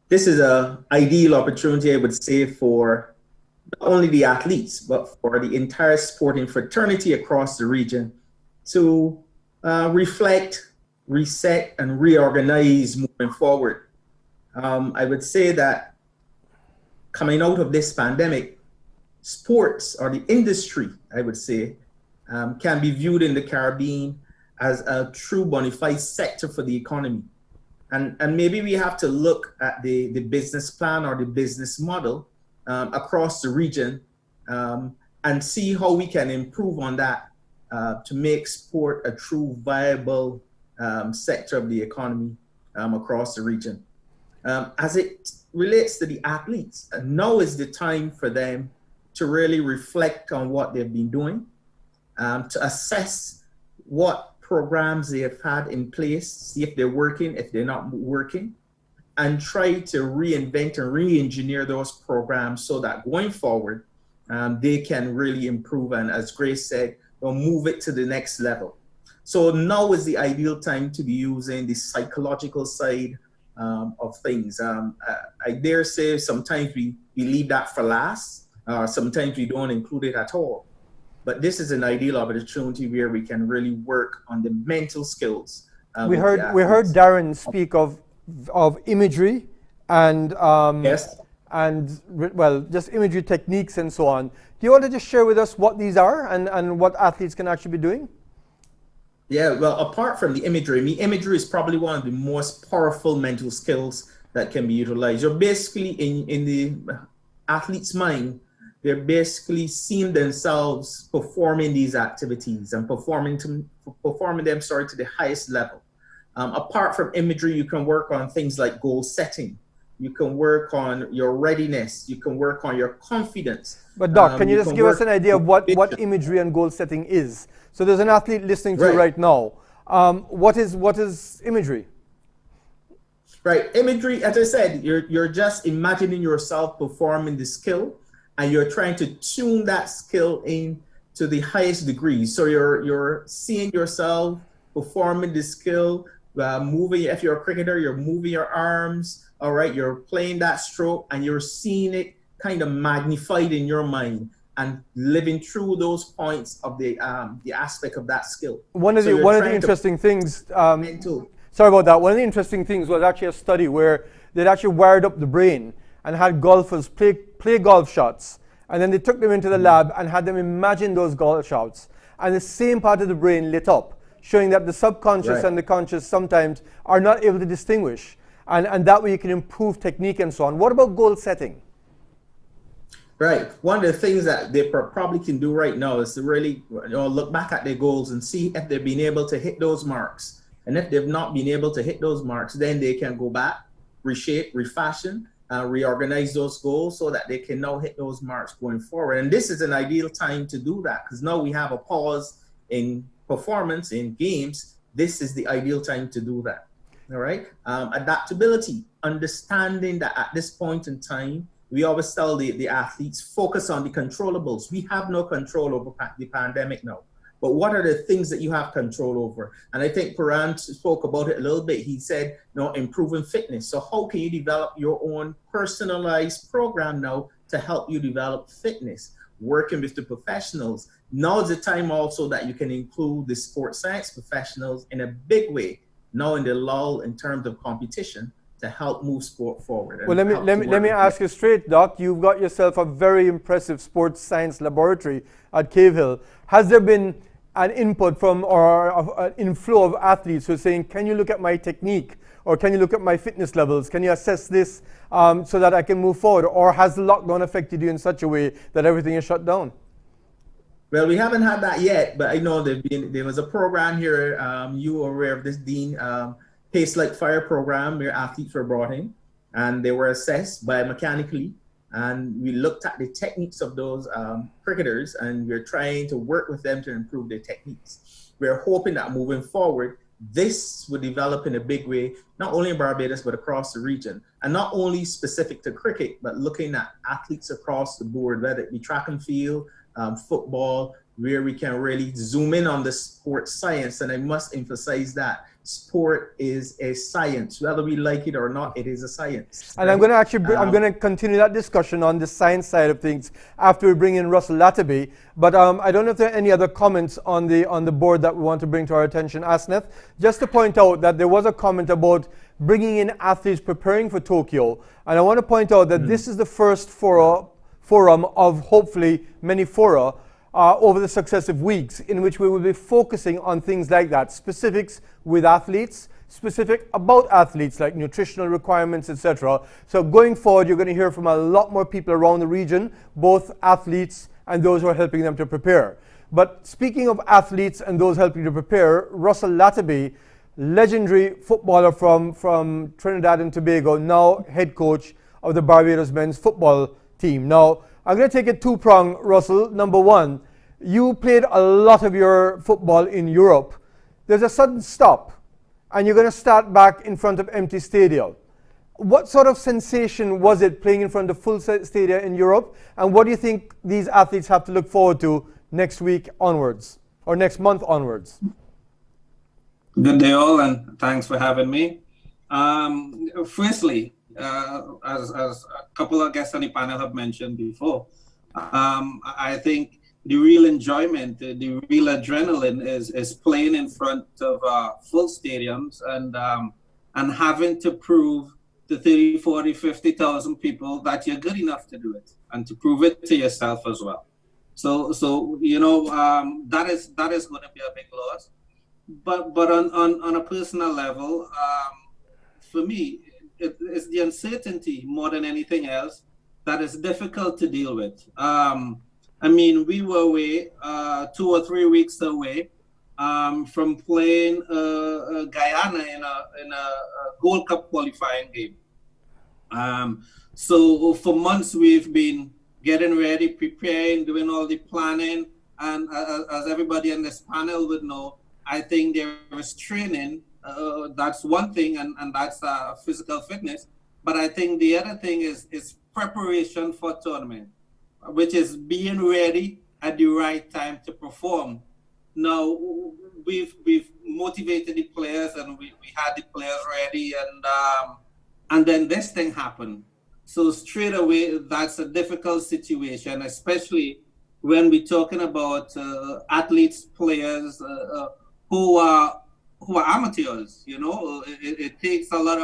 This is an ideal opportunity, I would say, for not only the athletes, but for the entire sporting fraternity across the region to reflect, reset, and reorganize moving forward. I would say that coming out of this pandemic, sports, or the industry, I would say, can be viewed in the Caribbean as a true bona fide sector for the economy. And maybe we have to look at the business plan or the business model across the region and see how we can improve on that to make sport a true viable sector of the economy across the region. As it relates to the athletes, now is the time for them to really reflect on what they've been doing, to assess what programs they have had in place, see if they're working, if they're not working, and try to reinvent and re-engineer those programs so that going forward, they can really improve and, as Grace said, they'll move it to the next level. So now is the ideal time to be using the psychological side of things. I dare say sometimes we leave that for last, sometimes we don't include it at all. But this is an ideal opportunity where we can really work on the mental skills. We heard Daren speak of imagery and yes, and well, just imagery techniques and so on. Do you want to just share with us what these are and what athletes can actually be doing? Yeah, well, apart from the imagery, imagery is probably one of the most powerful mental skills that can be utilized. You're basically in the athlete's mind, they're basically seeing themselves performing these activities and performing them to the highest level. Apart from imagery, you can work on things like goal setting. You can work on your readiness. You can work on your confidence. But Doc, can you just give us an idea of what imagery and goal setting is? So there's an athlete listening to you right now. What is imagery? Right, imagery, as I said, you're just imagining yourself performing the skill, and you're trying to tune that skill in to the highest degree. So you're seeing yourself performing the skill, moving. If you're a cricketer, you're moving your arms. All right, you're playing that stroke, and you're seeing it kind of magnified in your mind and living through those points of the aspect of that skill. One of the interesting things. Sorry about that. One of the interesting things was actually a study where they'd actually wired up the brain and had golfers play golf shots, and then they took them into the lab and had them imagine those golf shots, and the same part of the brain lit up, showing that the subconscious and the conscious sometimes are not able to distinguish, and that way you can improve technique and so on. What about goal setting? Right. One of the things that they probably can do right now is to really look back at their goals and see if they've been able to hit those marks. And if they've not been able to hit those marks, then they can go back, reshape, refashion, reorganize those goals so that they can now hit those marks going forward. And this is an ideal time to do that, because now we have a pause in performance in games. This is the ideal time to do that. All right. Adaptability, understanding that at this point in time, we always tell the athletes, focus on the controllables. We have no control over the pandemic now. But what are the things that you have control over? And I think Pooran spoke about it a little bit. He said, improving fitness. So how can you develop your own personalized program now to help you develop fitness? Working with the professionals. Now is the time also that you can include the sports science professionals in a big way, now in the lull in terms of competition, to help move sport forward. Well, let me ask you straight, Doc. You've got yourself a very impressive sports science laboratory at Cave Hill. Has there been an input from or an inflow of athletes who are saying, can you look at my technique, or can you look at my fitness levels? Can you assess this so that I can move forward? Or has the lockdown affected you in such a way that everything is shut down? Well, we haven't had that yet, but I know there was a program here, you are aware of this, Dean, Pace Like Fire program, where athletes were brought in and they were assessed biomechanically. And we looked at the techniques of those cricketers, and we're trying to work with them to improve their techniques. We're hoping that moving forward, this will develop in a big way, not only in Barbados, but across the region. And not only specific to cricket, but looking at athletes across the board, whether it be track and field, football, where we can really zoom in on the sports science. And I must emphasize that sport is a science, whether we like it or not. It is a science. And I'm going to actually, I'm going to continue that discussion on the science side of things after we bring in Russell Latterby. But I don't know if there are any other comments on the board that we want to bring to our attention, Asneth. Just to point out that there was a comment about bringing in athletes preparing for Tokyo, and I want to point out that this is the first forum of hopefully many fora over the successive weeks, in which we will be focusing on things like that, specifics with athletes, specific about athletes like nutritional requirements, etc. So going forward, you're going to hear from a lot more people around the region, both athletes and those who are helping them to prepare. But speaking of athletes and those helping to prepare, Russell Latterby, legendary footballer from Trinidad and Tobago, now head coach of the Barbados men's football team. Now, I'm going to take it two-pronged, Russell. Number one, you played a lot of your football in Europe. There's a sudden stop, and you're going to start back in front of empty stadia. What sort of sensation was it playing in front of full stadia in Europe? And what do you think these athletes have to look forward to next week onwards, or next month onwards? Good day all, and thanks for having me. Firstly, as a couple of guests on the panel have mentioned before, I think the real enjoyment, the real adrenaline is playing in front of full stadiums and having to prove to 30, 40, 50,000 people that you're good enough to do it, and to prove it to yourself as well. So you know, that is going to be a big loss. But on a personal level, for me, it's the uncertainty more than anything else that is difficult to deal with. I mean, we were away 2 or 3 weeks away from playing Guyana in a Gold Cup qualifying game. So for months we've been getting ready, preparing, doing all the planning, and as everybody on this panel would know, I think there is training. That's one thing, and that's physical fitness. But I think the other thing is preparation for tournament, which is being ready at the right time to perform. Now we've motivated the players, and we had the players ready, and then this thing happened. So straight away, that's a difficult situation, especially when we're talking about athletes, players who are amateurs. You know, it takes a lot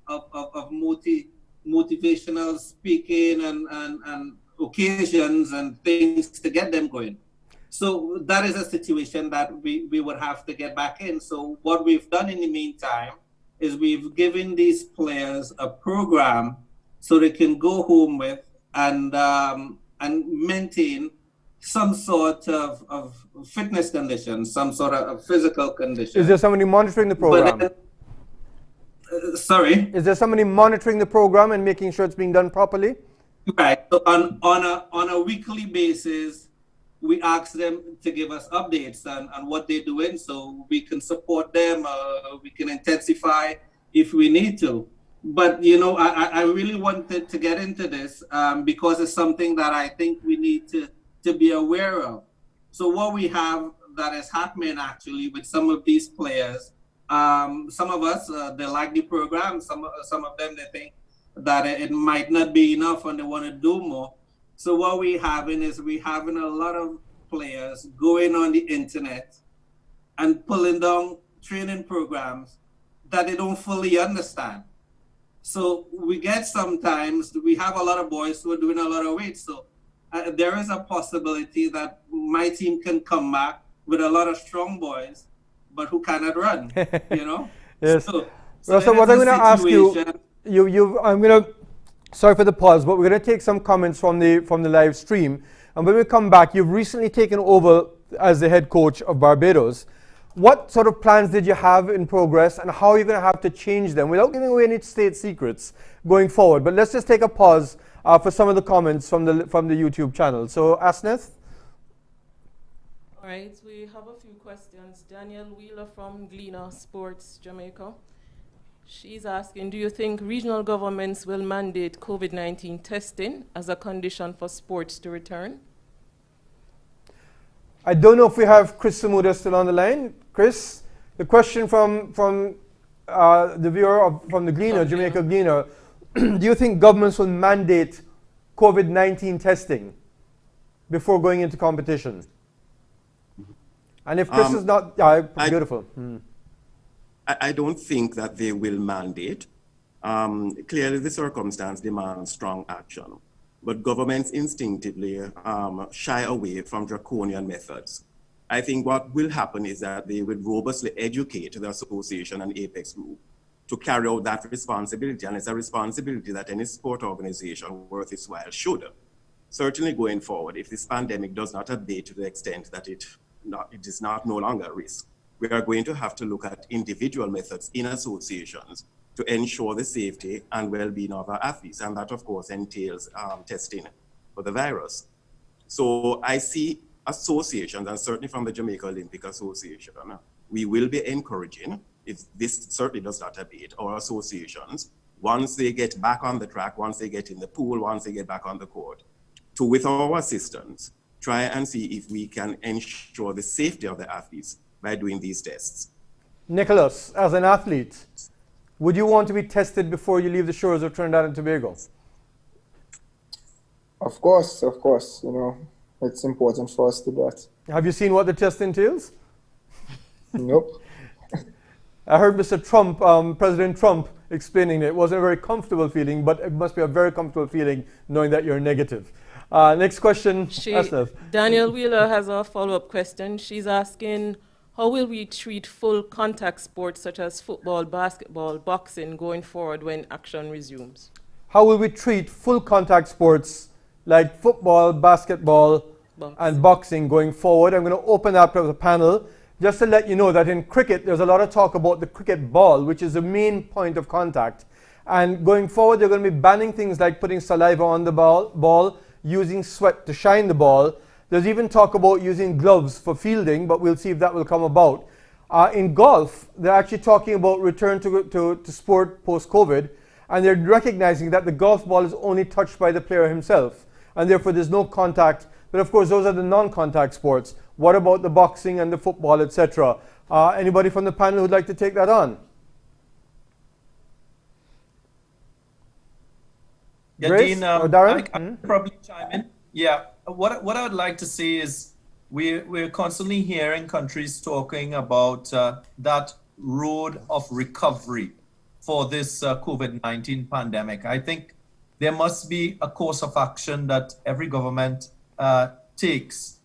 of motivational speaking and occasions and things to get them going. So that is a situation that we would have to get back in. So what we've done in the meantime is we've given these players a program so they can go home with and maintain some sort of fitness condition, some sort of physical condition. Is there somebody monitoring the program? Sorry? Is there somebody monitoring the program and making sure it's being done properly? Right. So on a weekly basis, we ask them to give us updates on what they're doing so we can support them, we can intensify if we need to. But, you know, I really wanted to get into this because it's something that I think we need to be aware of. So what we have that is happening actually with some of these players, some of us, they like the program, some of them, they think that it might not be enough and they want to do more. So what we're having a lot of players going on the internet and pulling down training programs that they don't fully understand. So we have a lot of boys who are doing a lot of weight. So there is a possibility that my team can come back with a lot of strong boys, but who cannot run, you know? Yes. So what I'm going to ask you, I'm going to, sorry for the pause, but we're going to take some comments from the live stream. And when we come back, you've recently taken over as the head coach of Barbados. What sort of plans did you have in progress, and how are you going to have to change them without giving away any state secrets going forward? But let's just take a pause for some of the comments from the YouTube channel. So, Asneth? All right, we have a few questions. Danielle Wheeler from Gleaner Sports, Jamaica. She's asking, do you think regional governments will mandate COVID-19 testing as a condition for sports to return? I don't know if we have Chris Samudra still on the line. Chris, the question from the viewer from the Gleaner, Jamaica Gleaner, do you think governments will mandate COVID-19 testing before going into competition? And if Chris is not, beautiful. I don't think that they will mandate. Clearly, the circumstance demands strong action, but governments instinctively shy away from draconian methods. I think what will happen is that they will robustly educate the association and Apex Group to carry out that responsibility, and it's a responsibility that any sport organization worth its while should. Certainly going forward, if this pandemic does not abate to the extent that it is not no longer a risk, we are going to have to look at individual methods in associations to ensure the safety and well-being of our athletes. And that, of course, entails testing for the virus. So I see associations, and certainly from the Jamaica Olympic Association, we will be encouraging, if this certainly does not abate, our associations, once they get back on the track, once they get in the pool, once they get back on the court, to, with our assistance, try and see if we can ensure the safety of the athletes by doing these tests. Nicholas, as an athlete, would you want to be tested before you leave the shores of Trinidad and Tobago? Of course, you know, it's important for us to do that. Have you seen what the test entails? Nope. I heard Mr. Trump, President Trump, explaining it. It wasn't a very comfortable feeling, but it must be a very comfortable feeling knowing that you're negative. Next question, Danielle Wheeler has a follow-up question. She's asking, how will we treat full contact sports such as football, basketball, boxing going forward when action resumes? How will we treat full contact sports like football, basketball, and boxing going forward? I'm going to open up to the panel just to let you know that in cricket, there's a lot of talk about the cricket ball, which is the main point of contact. And going forward, they're going to be banning things like putting saliva on the ball, using sweat to shine the ball. There's even talk about using gloves for fielding, but we'll see if that will come about. In golf, they're actually talking about return to sport post-COVID, and they're recognizing that the golf ball is only touched by the player himself, and therefore there's no contact. But of course, those are the non-contact sports. What about the boxing and the football, etc.? Anybody from the panel who'd like to take that on? Yeah, Grace Dean, or Daren? I can probably chime in. Yeah, what I would like to say is we're constantly hearing countries talking about that road of recovery for this COVID-19 pandemic. I think there must be a course of action that every government takes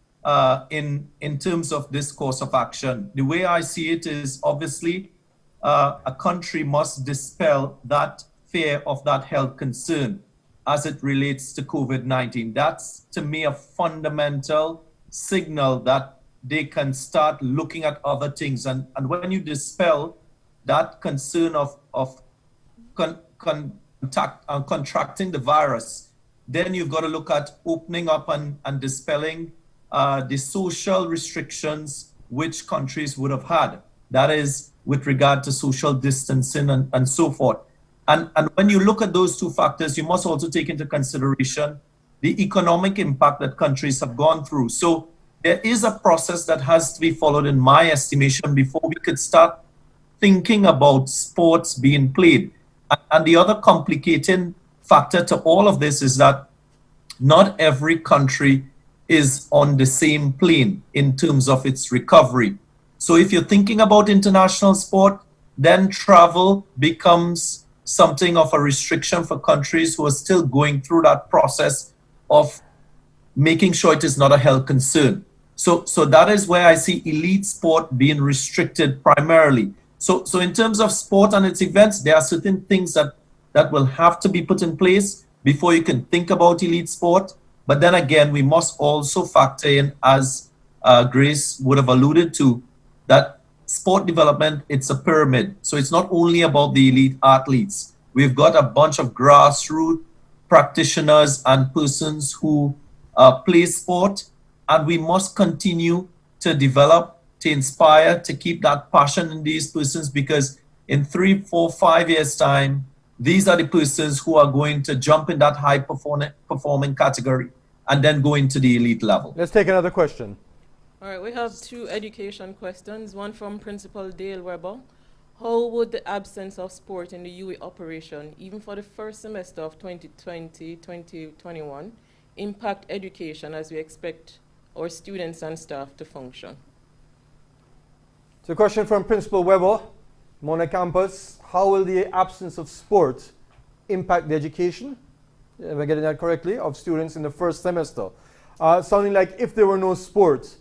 in terms of this course of action. The way I see it is obviously a country must dispel that fear of that health concern as it relates to COVID-19. That's, to me, a fundamental signal that they can start looking at other things. And when you dispel that concern of contracting the virus, then you've got to look at opening up and dispelling the social restrictions which countries would have had. That is with regard to social distancing and so forth. And when you look at those two factors, you must also take into consideration the economic impact that countries have gone through. So there is a process that has to be followed, in my estimation, before we could start thinking about sports being played. And the other complicating factor to all of this is that not every country is on the same plane in terms of its recovery. So if you're thinking about international sport, then travel becomes something of a restriction for countries who are still going through that process of making sure it is not a health concern. So that is where I see elite sport being restricted primarily. So in terms of sport and its events, there are certain things that will have to be put in place before you can think about elite sport. But then again, we must also factor in, as Grace would have alluded to, that sport development, it's a pyramid. So it's not only about the elite athletes. We've got a bunch of grassroots practitioners and persons who play sport, and we must continue to develop, to inspire, to keep that passion in these persons, because in 3, 4, 5 years' time, these are the persons who are going to jump in that high performing category and then go into the elite level. Let's take another question. All right, we have 2 education questions, one from Principal Dale Weber. How would the absence of sport in the UWI operation, even for the first semester of 2020-2021, impact education as we expect our students and staff to function? So a question from Principal Weber, Mona Campus. How will the absence of sport impact the education, am I getting that correctly, of students in the first semester? Sounding like if there were no sports,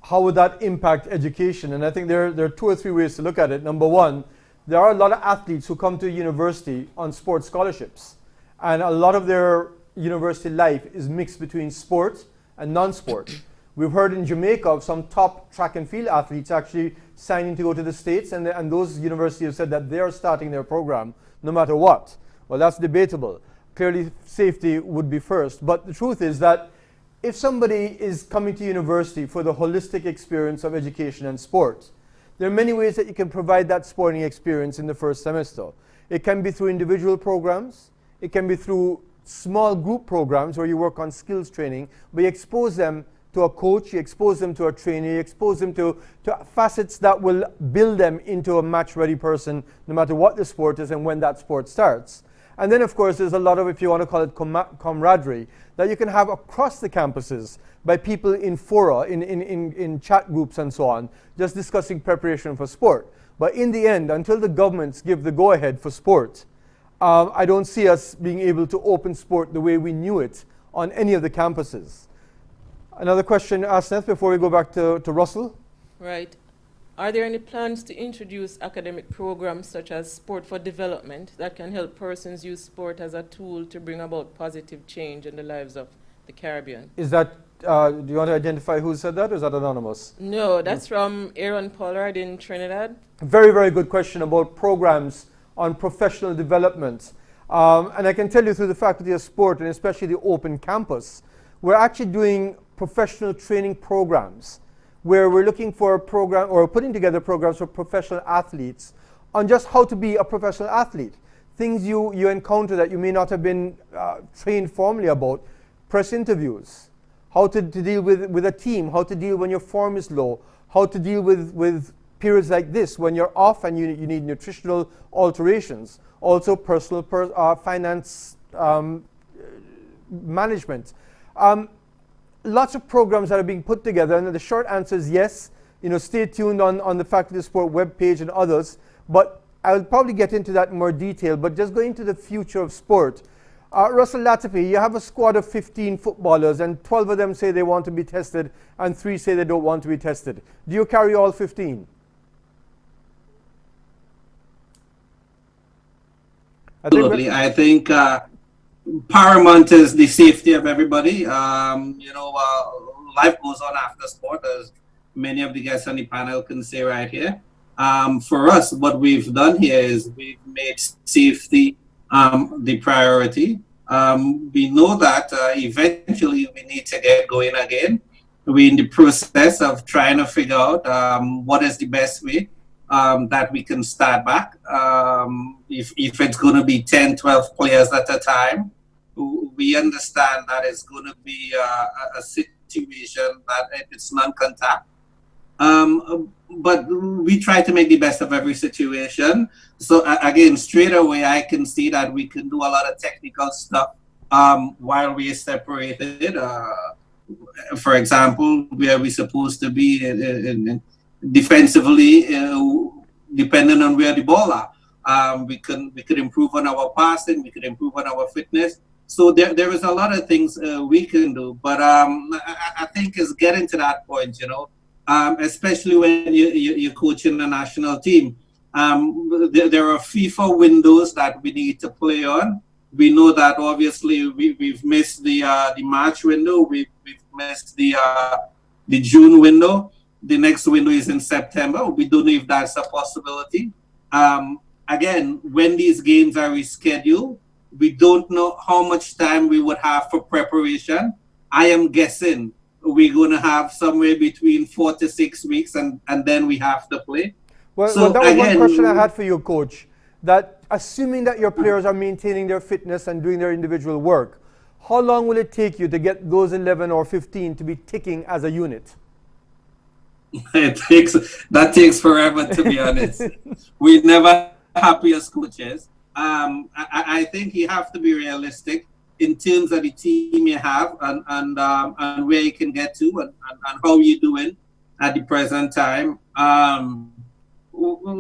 how would that impact education? And I think there are 2 or 3 ways to look at it. Number one, there are a lot of athletes who come to university on sports scholarships. And a lot of their university life is mixed between sport and non-sport. We've heard in Jamaica of some top track and field athletes actually signing to go to the States, and those universities have said that they are starting their program no matter what. Well, that's debatable. Clearly, safety would be first. But the truth is that if somebody is coming to university for the holistic experience of education and sport, there are many ways that you can provide that sporting experience in the first semester. It can be through individual programs. It can be through small group programs where you work on skills training, but you expose them to a coach, you expose them to a trainer, you expose them to facets that will build them into a match-ready person no matter what the sport is and when that sport starts. And then, of course, there's a lot of, if you want to call it camaraderie, that you can have across the campuses by people in fora, in chat groups and so on, just discussing preparation for sport. But in the end, until the governments give the go-ahead for sport, I don't see us being able to open sport the way we knew it on any of the campuses. Another question, Asneth, before we go back to Russell. Right. Are there any plans to introduce academic programs such as Sport for Development that can help persons use sport as a tool to bring about positive change in the lives of the Caribbean? Is that, do you want to identify who said that, or is that anonymous? No, that's from Aaron Pollard in Trinidad. Very, very good question about programs on professional development. And I can tell you through the Faculty of Sport, and especially the Open Campus, we're actually doing professional training programs where we're looking for a program or putting together programs for professional athletes on just how to be a professional athlete. Things you encounter that you may not have been trained formally about. Press interviews, how to deal with a team, how to deal when your form is low, how to deal with periods like this when you're off and you need nutritional alterations. Also personal finance management. Lots of programs that are being put together, and the short answer is yes. Stay tuned on the Faculty of Sport webpage and others, but I'll probably get into that in more detail. But just going to the future of sport, Russell Latipi, you have a squad of 15 footballers, and 12 of them say they want to be tested, and 3 say they don't want to be tested. Do you carry all 15? Absolutely. I think paramount is the safety of everybody. Life goes on after sport, as many of the guests on the panel can say right here. For us, what we've done here is we've made safety the priority. We know that eventually we need to get going again. We're in the process of trying to figure out what is the best way that we can start back. If it's going to be 10, 12 players at a time, we understand that it's going to be a situation that it's non-contact. But we try to make the best of every situation. So again, straight away, I can see that we can do a lot of technical stuff while we are separated. For example, where we're supposed to be in defensively, depending on where the ball are. We could improve on our passing, we could improve on our fitness. So there is a lot of things we can do. But I think it's getting to that point, especially when you're coaching a national team. There are FIFA windows that we need to play on. We know that obviously we've missed the March window, we've missed the June window. The next window is in September. We don't know if that's a possibility. Again, when these games are rescheduled, we don't know how much time we would have for preparation. I am guessing we're going to have somewhere between 4 to 6 weeks, and then we have to play. Well, that was one question I had for you, Coach. That assuming that your players are maintaining their fitness and doing their individual work, how long will it take you to get those 11 or 15 to be ticking as a unit? That takes forever, to be honest. We're never happy as coaches. I think you have to be realistic in terms of the team you have and where you can get to and how you're doing at the present time.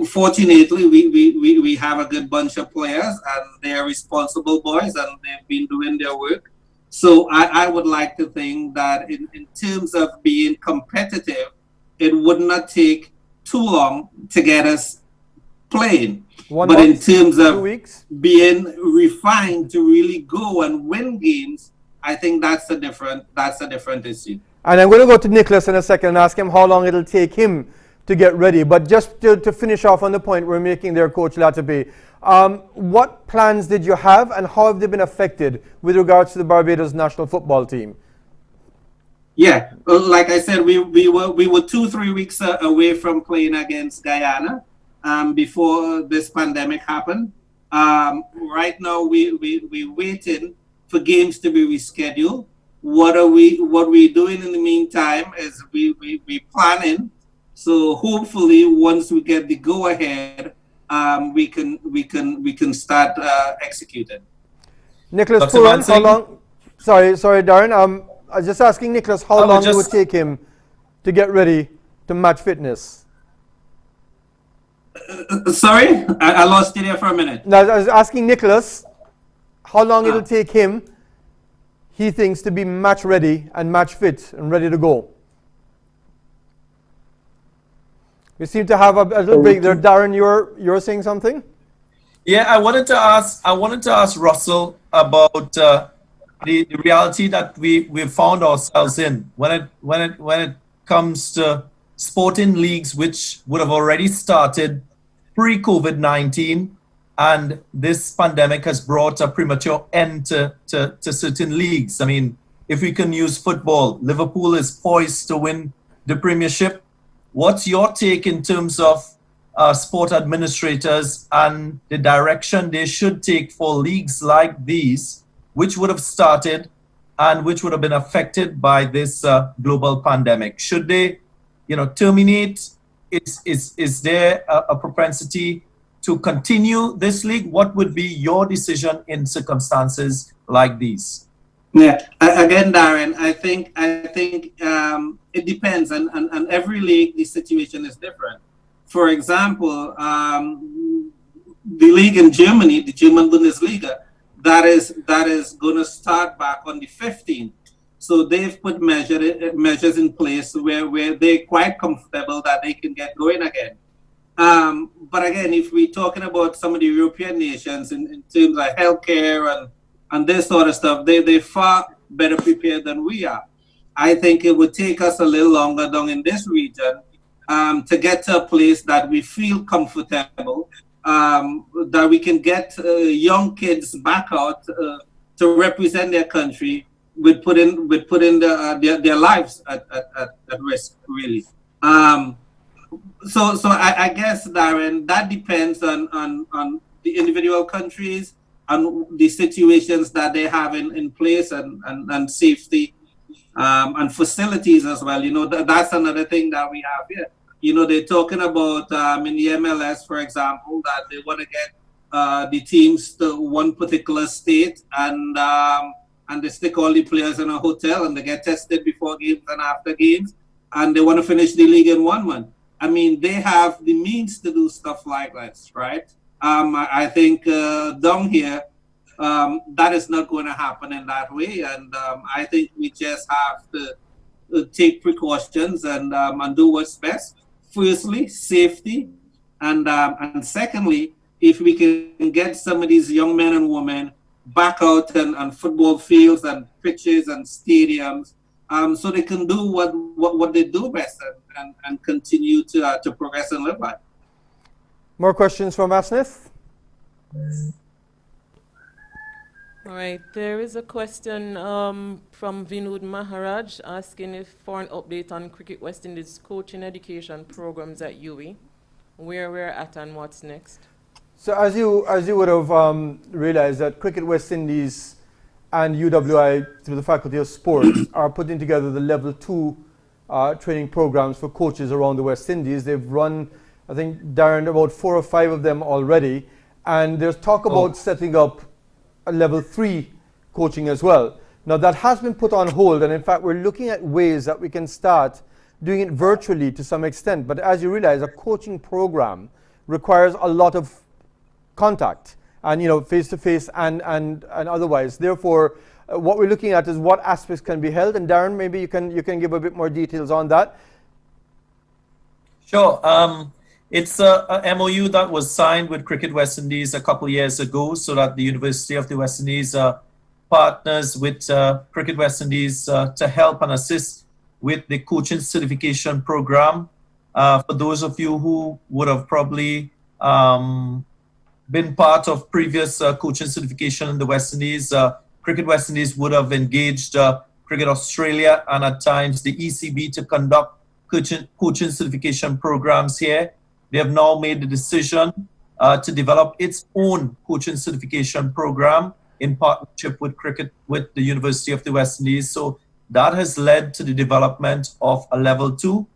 Fortunately, we have a good bunch of players, and they're responsible boys, and they've been doing their work. So I would like to think that in terms of being competitive, it would not take too long to get us playing. But in terms of being refined to really go and win games, I think that's a different issue. And I'm going to go to Nicholas in a second and ask him how long it'll take him to get ready. But just to finish off on the point we're making there, Coach Latipi, what plans did you have, and how have they been affected with regards to the Barbados national football team? Yeah, like I said, we were 2-3 weeks away from playing against Guyana before this pandemic happened. Right now, we're waiting for games to be rescheduled. What we're doing in the meantime is we planning. So hopefully, once we get the go ahead, we can start executing. Nicholas Pooran, how long? Sorry, Daren. I was just asking Nicholas how long it would take him to get ready to match fitness. Sorry, I lost you there for a minute. No, I was asking Nicholas how long it'll take him, he thinks, to be match ready and match fit and ready to go. We seem to have a little break there. Daren, you're saying something? Yeah, I wanted to ask Russell about the reality that we've found ourselves in when it comes to sporting leagues which would have already started pre-COVID-19, and this pandemic has brought a premature end to certain leagues. I mean, if we can use football, Liverpool is poised to win the Premiership. What's your take in terms of sport administrators and the direction they should take for leagues like these, which would have started and which would have been affected by this global pandemic? Should they, terminate? Is there a propensity to continue this league? What would be your decision in circumstances like these? Yeah, again, Daren, I think it depends, and every league, the situation is different. For example, the league in Germany, the German Bundesliga, that is going to start back on the 15th. So they've put measures in place where they're quite comfortable that they can get going again. But again, if we're talking about some of the European nations in terms of healthcare and this sort of stuff, they're far better prepared than we are. I think it would take us a little longer down in this region to get to a place that we feel comfortable, that we can get young kids back out to represent their country with putting their lives at risk, really. So I guess, Daren, that depends on the individual countries and the situations that they have in place and safety and facilities as well. That's another thing that we have here. They're talking about in the MLS, for example, that they want to get the teams to one particular state and they stick all the players in a hotel and they get tested before games and after games, and they want to finish the league in 1 month. I mean, they have the means to do stuff like this, right? I think down here, that is not going to happen in that way. And I think we just have to take precautions and do what's best. Firstly, safety. And secondly, if we can get some of these young men and women back out on football fields and pitches and stadiums, so they can do what they do best and continue to progress and live by. More questions from Asnith? All right, there is a question from Vinod Maharaj asking for an update on Cricket West Indies coaching education programs at UWI, where we're at and what's next. So as you would have realized, that Cricket West Indies and UWI, through the Faculty of Sports, are putting together the level 2 training programs for coaches around the West Indies. They've run, I think, Daren, about 4 or 5 of them already, and there's talk about setting up a level 3 coaching as well. Now that has been put on hold, and in fact we're looking at ways that we can start doing it virtually to some extent. But as you realize, a coaching program requires a lot of contact, and face to face and otherwise. Therefore, what we're looking at is what aspects can be held. And Daren, maybe you can give a bit more details on that. Sure. It's a MOU that was signed with Cricket West Indies a couple years ago, so that the University of the West Indies partners with Cricket West Indies to help and assist with the coaching certification program. For those of you who would have probably been part of previous coaching certification in the West Indies, Cricket West Indies would have engaged Cricket Australia and at times the ECB to conduct coaching certification programs here. They have now made the decision to develop its own coaching certification program in partnership with the University of the West Indies. So that has led to the development of a level 2.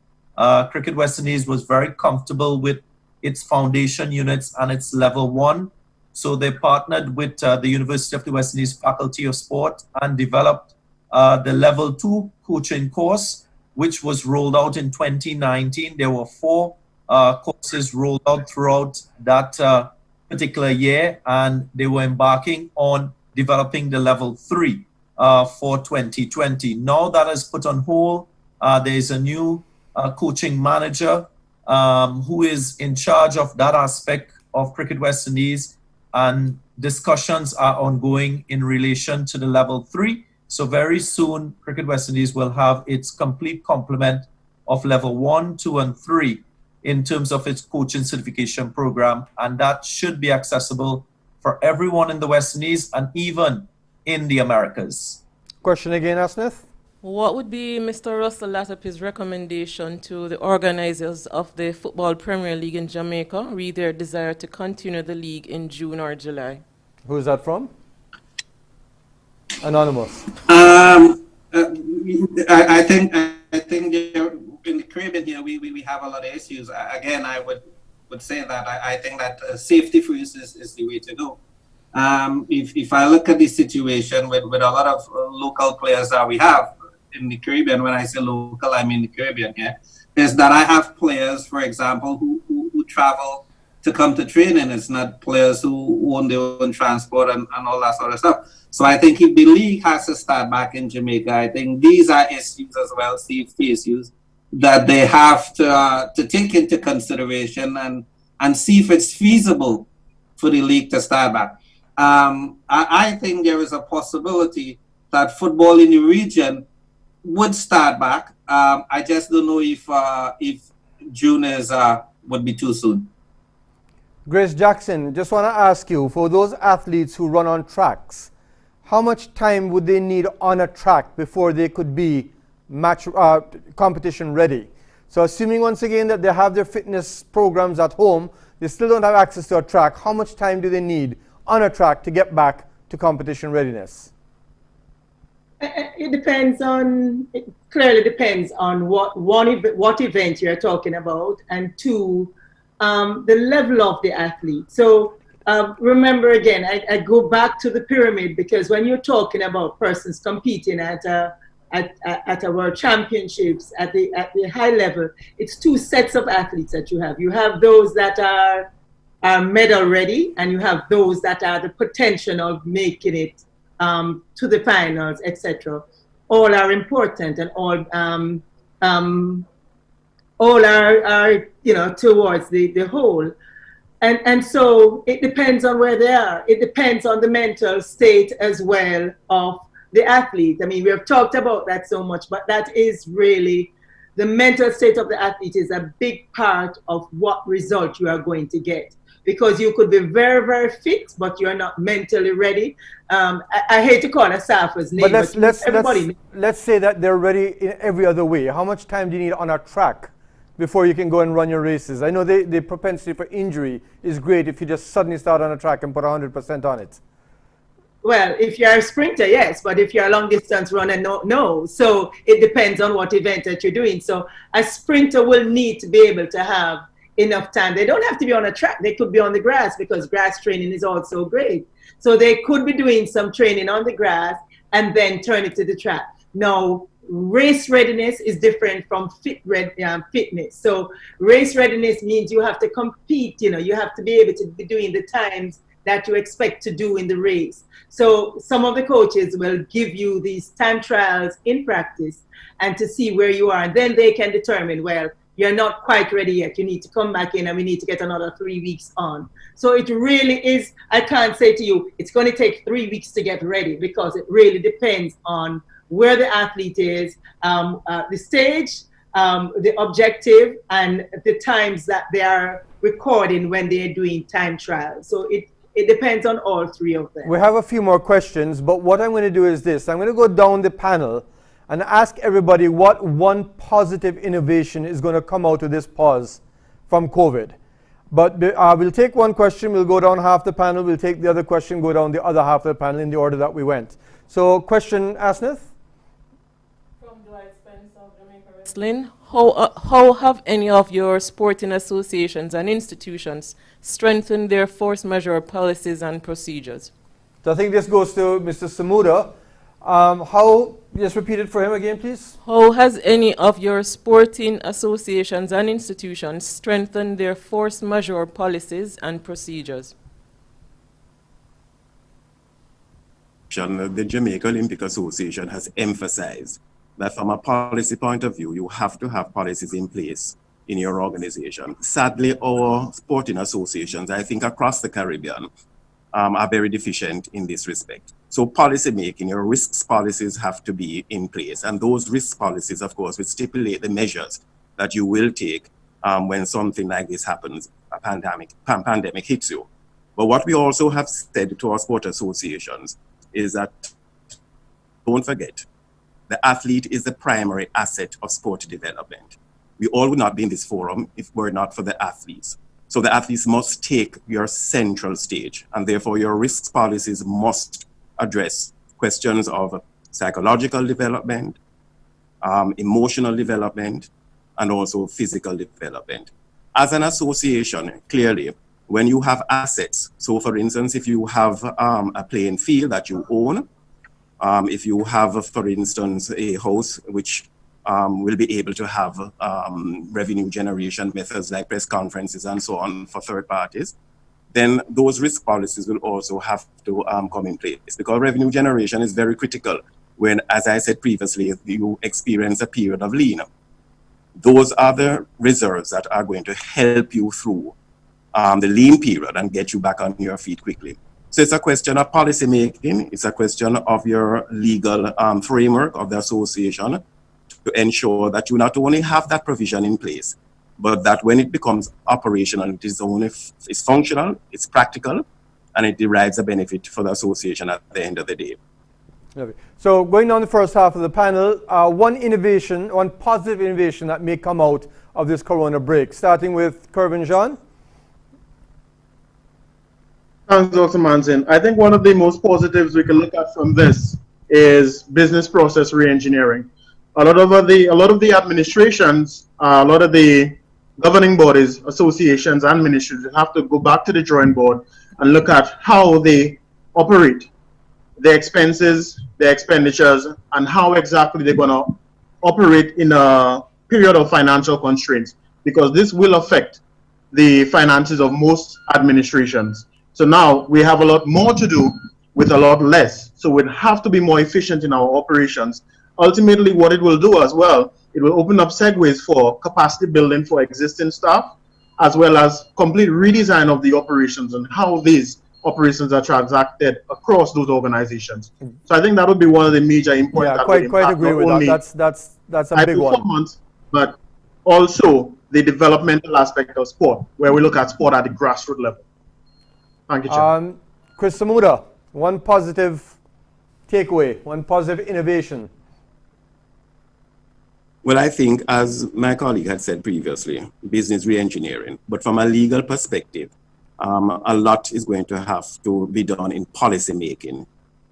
Cricket West Indies was very comfortable with its foundation units and its level 1. So they partnered with the University of the West Indies Faculty of Sport and developed the level 2 coaching course, which was rolled out in 2019. There were 4 courses rolled out throughout that particular year, and they were embarking on developing the level 3 for 2020. Now that is put on hold. There is a new coaching manager who is in charge of that aspect of Cricket West Indies, and discussions are ongoing in relation to the level 3. So very soon, Cricket West Indies will have its complete complement of level 1, 2, and 3 in terms of its coaching certification program, and that should be accessible for everyone in the West Indies and even in the Americas. Question again, Asnith? What would be Mr. Russell Latap's recommendation to the organizers of the Football Premier League in Jamaica re their desire to continue the league in June or July? Who is that from? Anonymous. I think in the Caribbean here we have a lot of issues. Again, I would say that I think that safety first is the way to go. If I look at the situation with a lot of local players that we have in the Caribbean, when I say local, I mean the Caribbean here, is that I have players, for example, who travel to come to training. It's not players who own their own transport and all that sort of stuff. So I think if the league has to start back in Jamaica, I think these are issues as well, safety issues, that they have to take into consideration and see if it's feasible for the league to start back. I think there is a possibility that football in the region would start back. I just don't know if June would be too soon. Grace Jackson, just want to ask you, for those athletes who run on tracks, how much time would they need on a track before they could be competition ready? So assuming once again that they have their fitness programs at home, they still don't have access to a track, how much time do they need on a track to get back to competition readiness? It depends on, it clearly depends on what event you're talking about, and two, the level of the athlete. So remember again, I go back to the pyramid, because when you're talking about persons competing at a world championships at the high level, it's two sets of athletes that you have. You have those that are medal ready, and you have those that are the potential of making it to the finals, etc. All are important, and all are towards the whole. And so it depends on where they are. It depends on the mental state as well of the athlete. I mean, we have talked about that so much, but that is really, the mental state of the athlete is a big part of what result you are going to get. Because you could be very, very fit, but you're not mentally ready. I hate to call a Safa's name, but let's say that they're ready in every other way. How much time do you need on a track before you can go and run your races? I know the propensity for injury is great if you just suddenly start on a track and put 100% on it. Well, if you're a sprinter, yes, but if you're a long distance runner, no. So it depends on what event that you're doing. So a sprinter will need to be able to have enough time. They don't have to be on a track. They could be on the grass, because grass training is also great. So they could be doing some training on the grass and then turn it to the track. Now, race readiness is different from fitness. So race readiness means you have to compete, you have to be able to be doing the times that you expect to do in the race. So some of the coaches will give you these time trials in practice and to see where you are. And then they can determine, well, you're not quite ready yet. You need to come back in, and we need to get another 3 weeks on. So it really is, I can't say to you, it's going to take 3 weeks to get ready, because it really depends on where the athlete is, the stage, the objective, and the times that they are recording when they're doing time trials. So it depends on all three of them. We have a few more questions, but what I'm going to do is this. I'm going to go down the panel and ask everybody what one positive innovation is going to come out of this pause from COVID. But we'll take one question, we'll go down half the panel, we'll take the other question, go down the other half of the panel in the order that we went. So, question, Asnith? From Dwight Spencer of Jamaica Wrestling. How have any of your sporting associations and institutions strengthened their force majeure policies and procedures? So I think this goes to Mr. Samuda. Just repeat it for him again, please. How has any of your sporting associations and institutions strengthened their force majeure policies and procedures? The Jamaica Olympic Association has emphasized that from a policy point of view, you have to have policies in place in your organization. Sadly, our sporting associations, I think across the Caribbean, are very deficient in this respect. So policy making, your risks policies have to be in place. And those risk policies, of course, will stipulate the measures that you will take when something like this happens, a pandemic hits you. But what we also have said to our sport associations is that, don't forget, the athlete is the primary asset of sport development. We all would not be in this forum if were not for the athletes. So the athletes must take your central stage, and therefore your risk policies must address questions of psychological development, emotional development, and also physical development. As an association, clearly, when you have assets, so for instance, if you have a playing field that you own, if you have, for instance, a house which will be able to have revenue generation methods like press conferences and so on for third parties, then those risk policies will also have to come in place, because revenue generation is very critical when, as I said previously, you experience a period of lean. Those are the reserves that are going to help you through the lean period and get you back on your feet quickly. So it's a question of policy making. It's a question of your legal framework of the association to ensure that you not only have that provision in place, but that when it becomes operational, it is only it's functional, it's practical, and it derives a benefit for the association at the end of the day. So going down the first half of the panel, one positive innovation that may come out of this Corona break, starting with Kervin Jean. Thanks, Dr. Mansingh. I think one of the most positives we can look at from this is business process reengineering. A lot of the administrations, a lot of the governing bodies, associations, and ministries have to go back to the drawing board and look at how they operate, their expenses, their expenditures, and how exactly they're going to operate in a period of financial constraints, because this will affect the finances of most administrations. So now we have a lot more to do with a lot less. So we'd have to be more efficient in our operations. Ultimately, what it will do as well, it will open up segues for capacity building for existing staff, as well as complete redesign of the operations and how these operations are transacted across those organizations. So I think that would be one of the major importance. Yeah, quite agree with that. That's a big one. But also the developmental aspect of sport, where we look at sport at the grassroots level. Thank you, Chair. Chris Samuda, one positive takeaway, one positive innovation. Well, I think, as my colleague had said previously, business reengineering. But from a legal perspective, a lot is going to have to be done in policy making,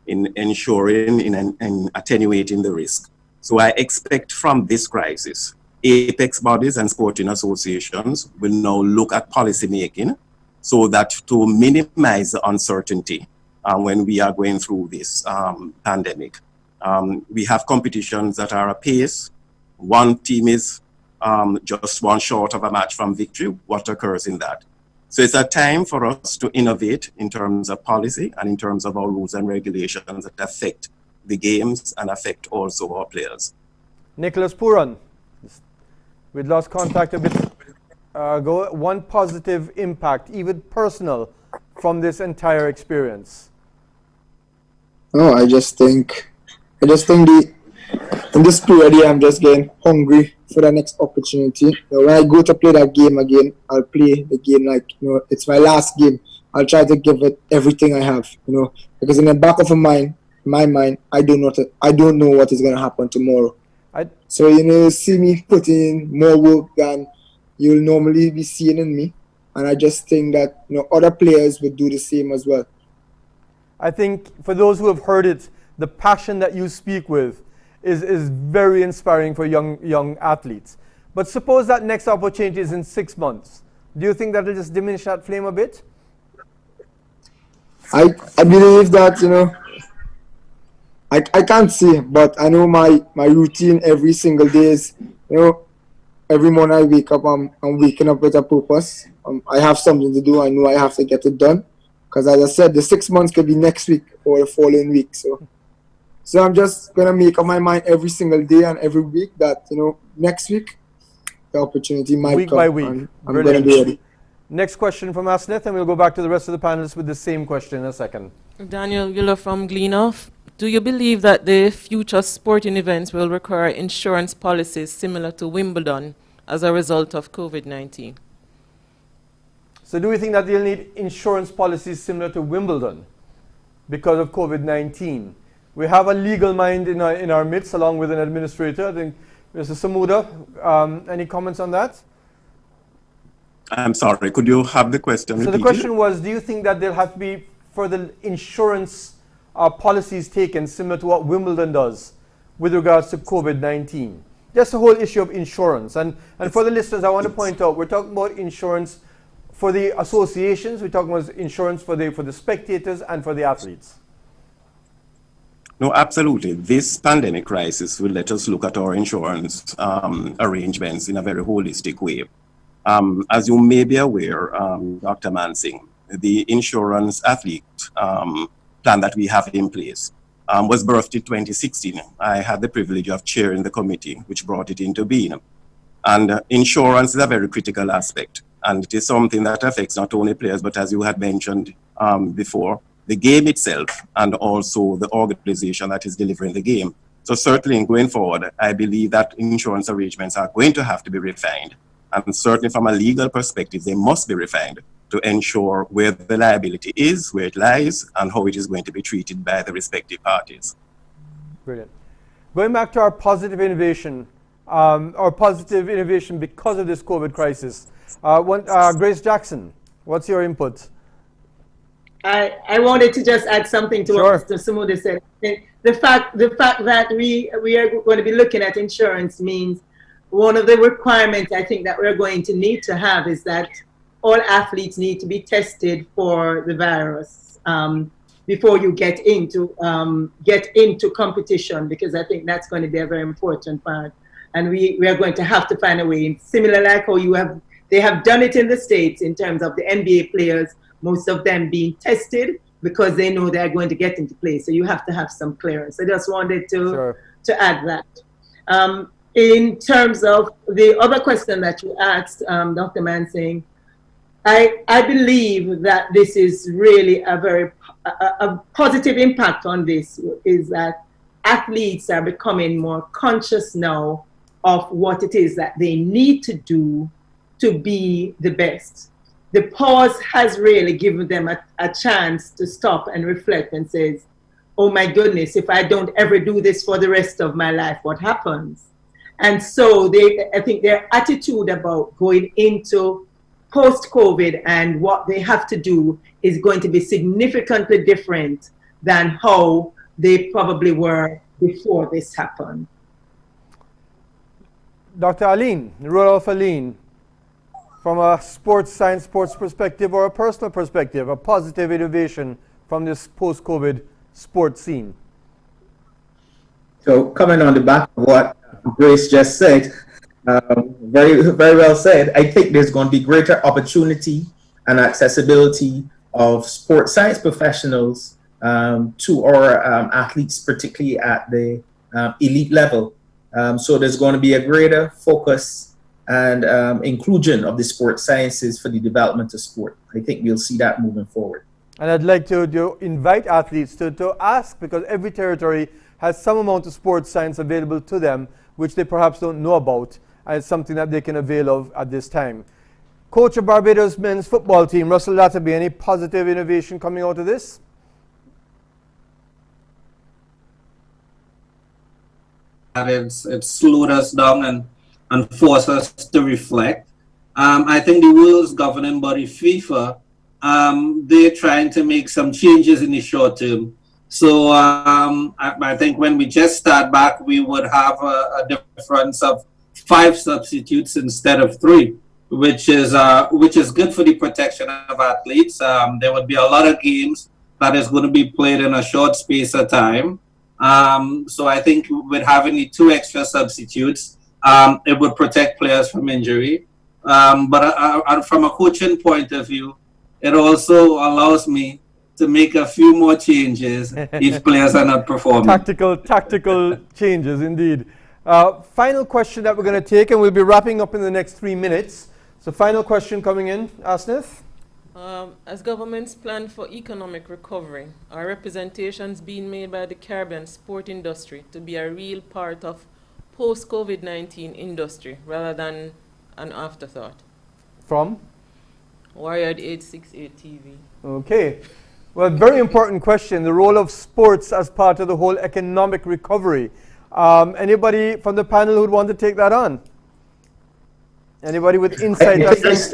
in ensuring, in attenuating the risk. So I expect from this crisis, apex bodies and sporting associations will now look at policy making so that to minimize the uncertainty when we are going through this pandemic. We have competitions that are apace. One team is just one short of a match from victory. What occurs in that? So it's a time for us to innovate in terms of policy and in terms of our rules and regulations that affect the games and affect also our players. Nicholas Pooran, we'd lost contact a bit ago. One positive impact, even personal, from this entire experience. No, I just think in this period here, I'm just getting hungry for the next opportunity. When I go to play that game again, I'll play the game like, it's my last game. I'll try to give it everything I have, because in the back of my mind, I don't know what is going to happen tomorrow. So, see me putting in more work than you'll normally be seeing in me. And I just think that, other players would do the same as well. I think for those who have heard it, the passion that you speak with is very inspiring for young athletes. But suppose that next opportunity is in 6 months. Do you think that will just diminish that flame a bit? I believe that, I can't say, but I know my routine every single day is, every morning I wake up, I'm waking up with a purpose. I have something to do. I know I have to get it done. Because as I said, the 6 months could be next week or the following week. So I'm just going to make up my mind every single day and every week that, next week, the opportunity might week come. By week. I'm going to be ready. Next question from Asnith, and we'll go back to the rest of the panelists with the same question in a second. Daniel Giller from Gleanoff. Do you believe that the future sporting events will require insurance policies similar to Wimbledon as a result of COVID-19. So do we think that they'll need insurance policies similar to Wimbledon because of COVID-19? We have a legal mind in our midst along with an administrator. I think Mr. Samuda, any comments on that? I'm sorry, could you have the question repeated? So the question was, do you think that there'll have to be further insurance policies taken similar to what Wimbledon does with regards to COVID-19? Just the whole issue of insurance. And for the listeners, I want to point out, we're talking about insurance for the associations, we're talking about insurance for the spectators and for the athletes. No, absolutely. This pandemic crisis will let us look at our insurance arrangements in a very holistic way. As you may be aware, Dr. Mansingh, the insurance athlete plan that we have in place was birthed in 2016. I had the privilege of chairing the committee which brought it into being. And insurance is a very critical aspect. And it is something that affects not only players, but as you had mentioned before, the game itself and also the organization that is delivering the game. So certainly going forward, I believe that insurance arrangements are going to have to be refined. And certainly from a legal perspective, they must be refined to ensure where the liability is, where it lies, and how it is going to be treated by the respective parties. Brilliant. Going back to our positive innovation because of this COVID crisis. Grace Jackson, what's your input? I wanted to just add something to what Mr. Samudra said. The fact that we are going to be looking at insurance means one of the requirements I think that we're going to need to have is that all athletes need to be tested for the virus before you get into competition, because I think that's going to be a very important part. And we are going to have to find a way, similar like how they have done it in the States in terms of the NBA players, most of them being tested because they know they're going to get into play. So you have to have some clearance. I just wanted to add that. In terms of the other question that you asked, Dr. Mansingh, I believe that this is really a positive impact on this, is that athletes are becoming more conscious now of what it is that they need to do to be the best. The pause has really given them a chance to stop and reflect and says, oh my goodness, if I don't ever do this for the rest of my life, what happens? And so I think their attitude about going into post-COVID and what they have to do is going to be significantly different than how they probably were before this happened. Dr. Alleyne, Rudolph Alleyne, from a sports perspective or a personal perspective, a positive innovation from this post-COVID sports scene. So coming on the back of what Grace just said, very, very well said. I think there's going to be greater opportunity and accessibility of sports science professionals to our athletes, particularly at the elite level. So there's going to be a greater focus and inclusion of the sports sciences for the development of sport. I think we'll see that moving forward. And I'd like to invite athletes to ask, because every territory has some amount of sports science available to them, which they perhaps don't know about, and it's something that they can avail of at this time. Coach of Barbados men's football team, Russell Latterby, any positive innovation coming out of this? It's slowed us down and forced us to reflect. I think the world's governing body, FIFA, they're trying to make some changes in the short term. So I think when we just start back, we would have a difference of 5 substitutes instead of 3, which is good for the protection of athletes. There would be a lot of games that is going to be played in a short space of time. So I think with having the 2 extra substitutes, it would protect players from injury. But from a coaching point of view, it also allows me to make a few more changes if players are not performing. Tactical changes, indeed. Final question that we're going to take, and we'll be wrapping up in the next 3 minutes. So final question coming in, Asnith. As governments plan for economic recovery, are representations being made by the Caribbean sport industry to be a real part of post-COVID-19 industry rather than an afterthought. From? Warrior 868 TV. Okay. Well, very important question, the role of sports as part of the whole economic recovery. Anybody from the panel who would want to take that on? Anybody with insight? Yes,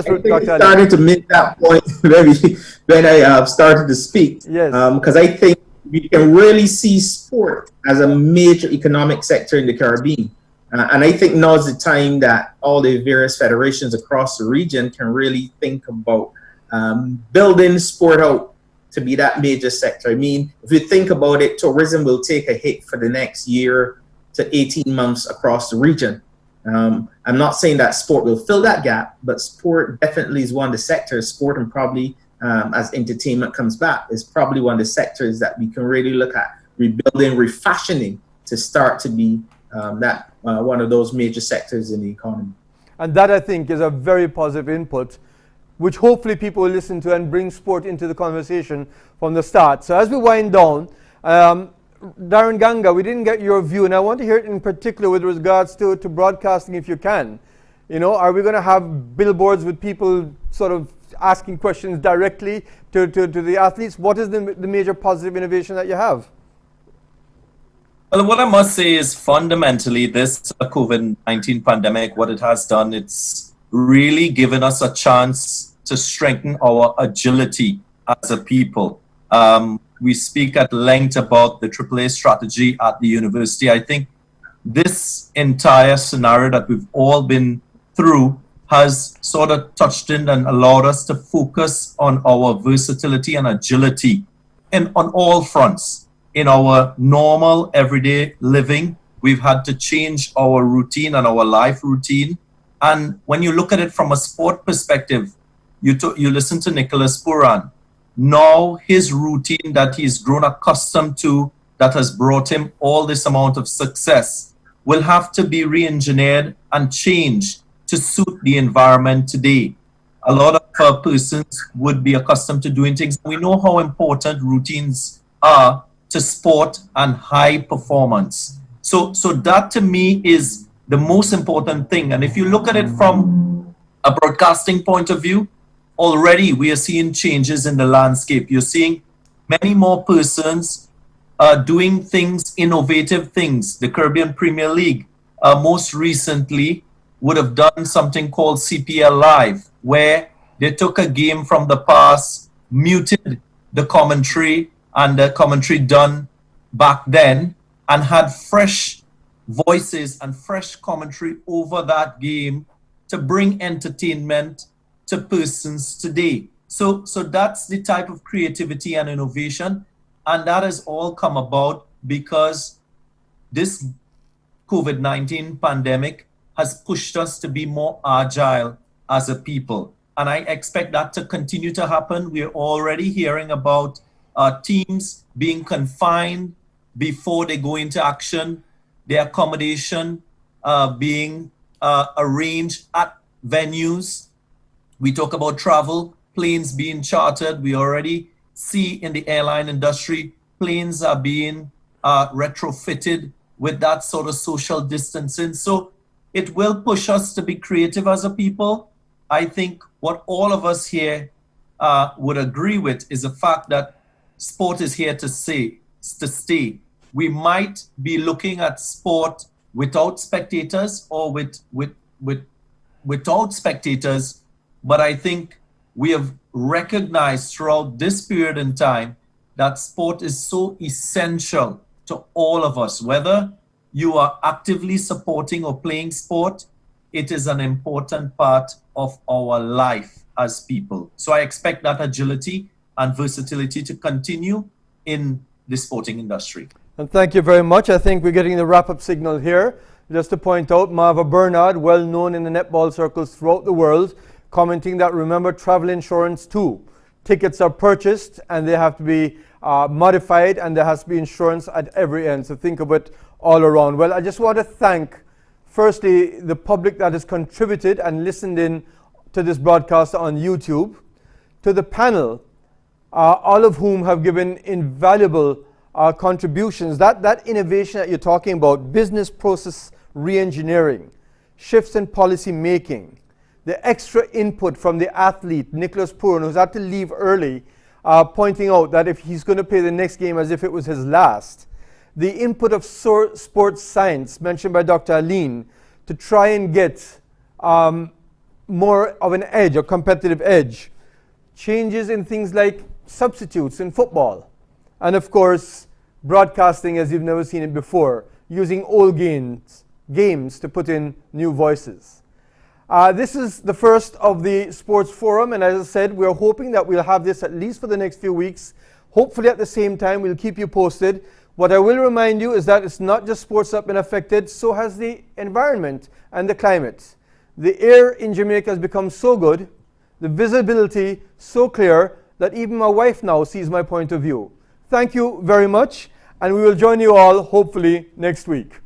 Dr. I started to make that point when I started to speak. Yes. Because I think we can really see sport as a major economic sector in the Caribbean. And I think now is the time that all the various federations across the region can really think about building sport out to be that major sector. I mean, if you think about it, tourism will take a hit for the next year to 18 months across the region. I'm not saying that sport will fill that gap, but sport definitely is one of the sectors, sport and probably as entertainment comes back, is probably one of the sectors that we can really look at rebuilding, refashioning to start to be one of those major sectors in the economy. And that, I think, is a very positive input, which hopefully people will listen to and bring sport into the conversation from the start. So as we wind down, Daren, Ganga, we didn't get your view, and I want to hear it in particular with regards to broadcasting, if you can. You know, are we going to have billboards with people sort of asking questions directly to the athletes? What is the major positive innovation that you have? Well, what I must say is fundamentally this COVID-19 pandemic, what it has done, it's really given us a chance to strengthen our agility as a people. We speak at length about the AAA strategy at the university. I think this entire scenario that we've all been through has sort of touched in and allowed us to focus on our versatility and agility on all fronts. In our normal everyday living, we've had to change our routine and our life routine. And when you look at it from a sport perspective, you listen to Nicholas Pooran. Now his routine that he's grown accustomed to, that has brought him all this amount of success, will have to be re-engineered and changed to suit the environment today. A lot of persons would be accustomed to doing things. We know how important routines are to sport and high performance. So that to me is the most important thing. And if you look at it from a broadcasting point of view, already we are seeing changes in the landscape. You're seeing many more persons doing things, innovative things. The Caribbean Premier League most recently would have done something called CPL Live, where they took a game from the past, muted the commentary and the commentary done back then, and had fresh voices and fresh commentary over that game to bring entertainment to persons today. So that's the type of creativity and innovation, and that has all come about because this COVID-19 pandemic has pushed us to be more agile as a people. And I expect that to continue to happen. We're already hearing about teams being confined before they go into action, their accommodation being arranged at venues. We talk about travel, planes being chartered. We already see in the airline industry, planes are being retrofitted with that sort of social distancing. So it will push us to be creative as a people. I think what all of us here would agree with is the fact that sport is here to stay. We might be looking at sport without spectators or without spectators, but I think we have recognized throughout this period in time that sport is so essential to all of us. Whether you are actively supporting or playing sport, it is an important part of our life as people. So I expect that agility and versatility to continue in the sporting industry. And thank you very much. I think we're getting the wrap-up signal here. Just to point out, Marva Bernard, well known in the netball circles throughout the world, commenting that remember travel insurance too. Tickets are purchased and they have to be modified, and there has to be insurance at every end. So think of it all around. Well, I just want to thank, firstly, the public that has contributed and listened in to this broadcast on YouTube, to the panel, all of whom have given invaluable contributions. That innovation that you're talking about, business process re-engineering, shifts in policy making, the extra input from the athlete, Nicholas Pooran, who's had to leave early, pointing out that if he's going to play the next game as if it was his last, the input of sports science mentioned by Dr. Alleyne to try and get more of an edge, a competitive edge, changes in things like substitutes in football, and of course broadcasting as you've never seen it before, using old games to put in new voices. This is the first of the sports forum, and as I said, we're hoping that we'll have this at least for the next few weeks. Hopefully at the same time we'll keep you posted. What I will remind you is that it's not just sports that have been affected, so has the environment and the climate. The air in Jamaica has become so good, the visibility so clear, that even my wife now sees my point of view. Thank you very much, and we will join you all hopefully next week.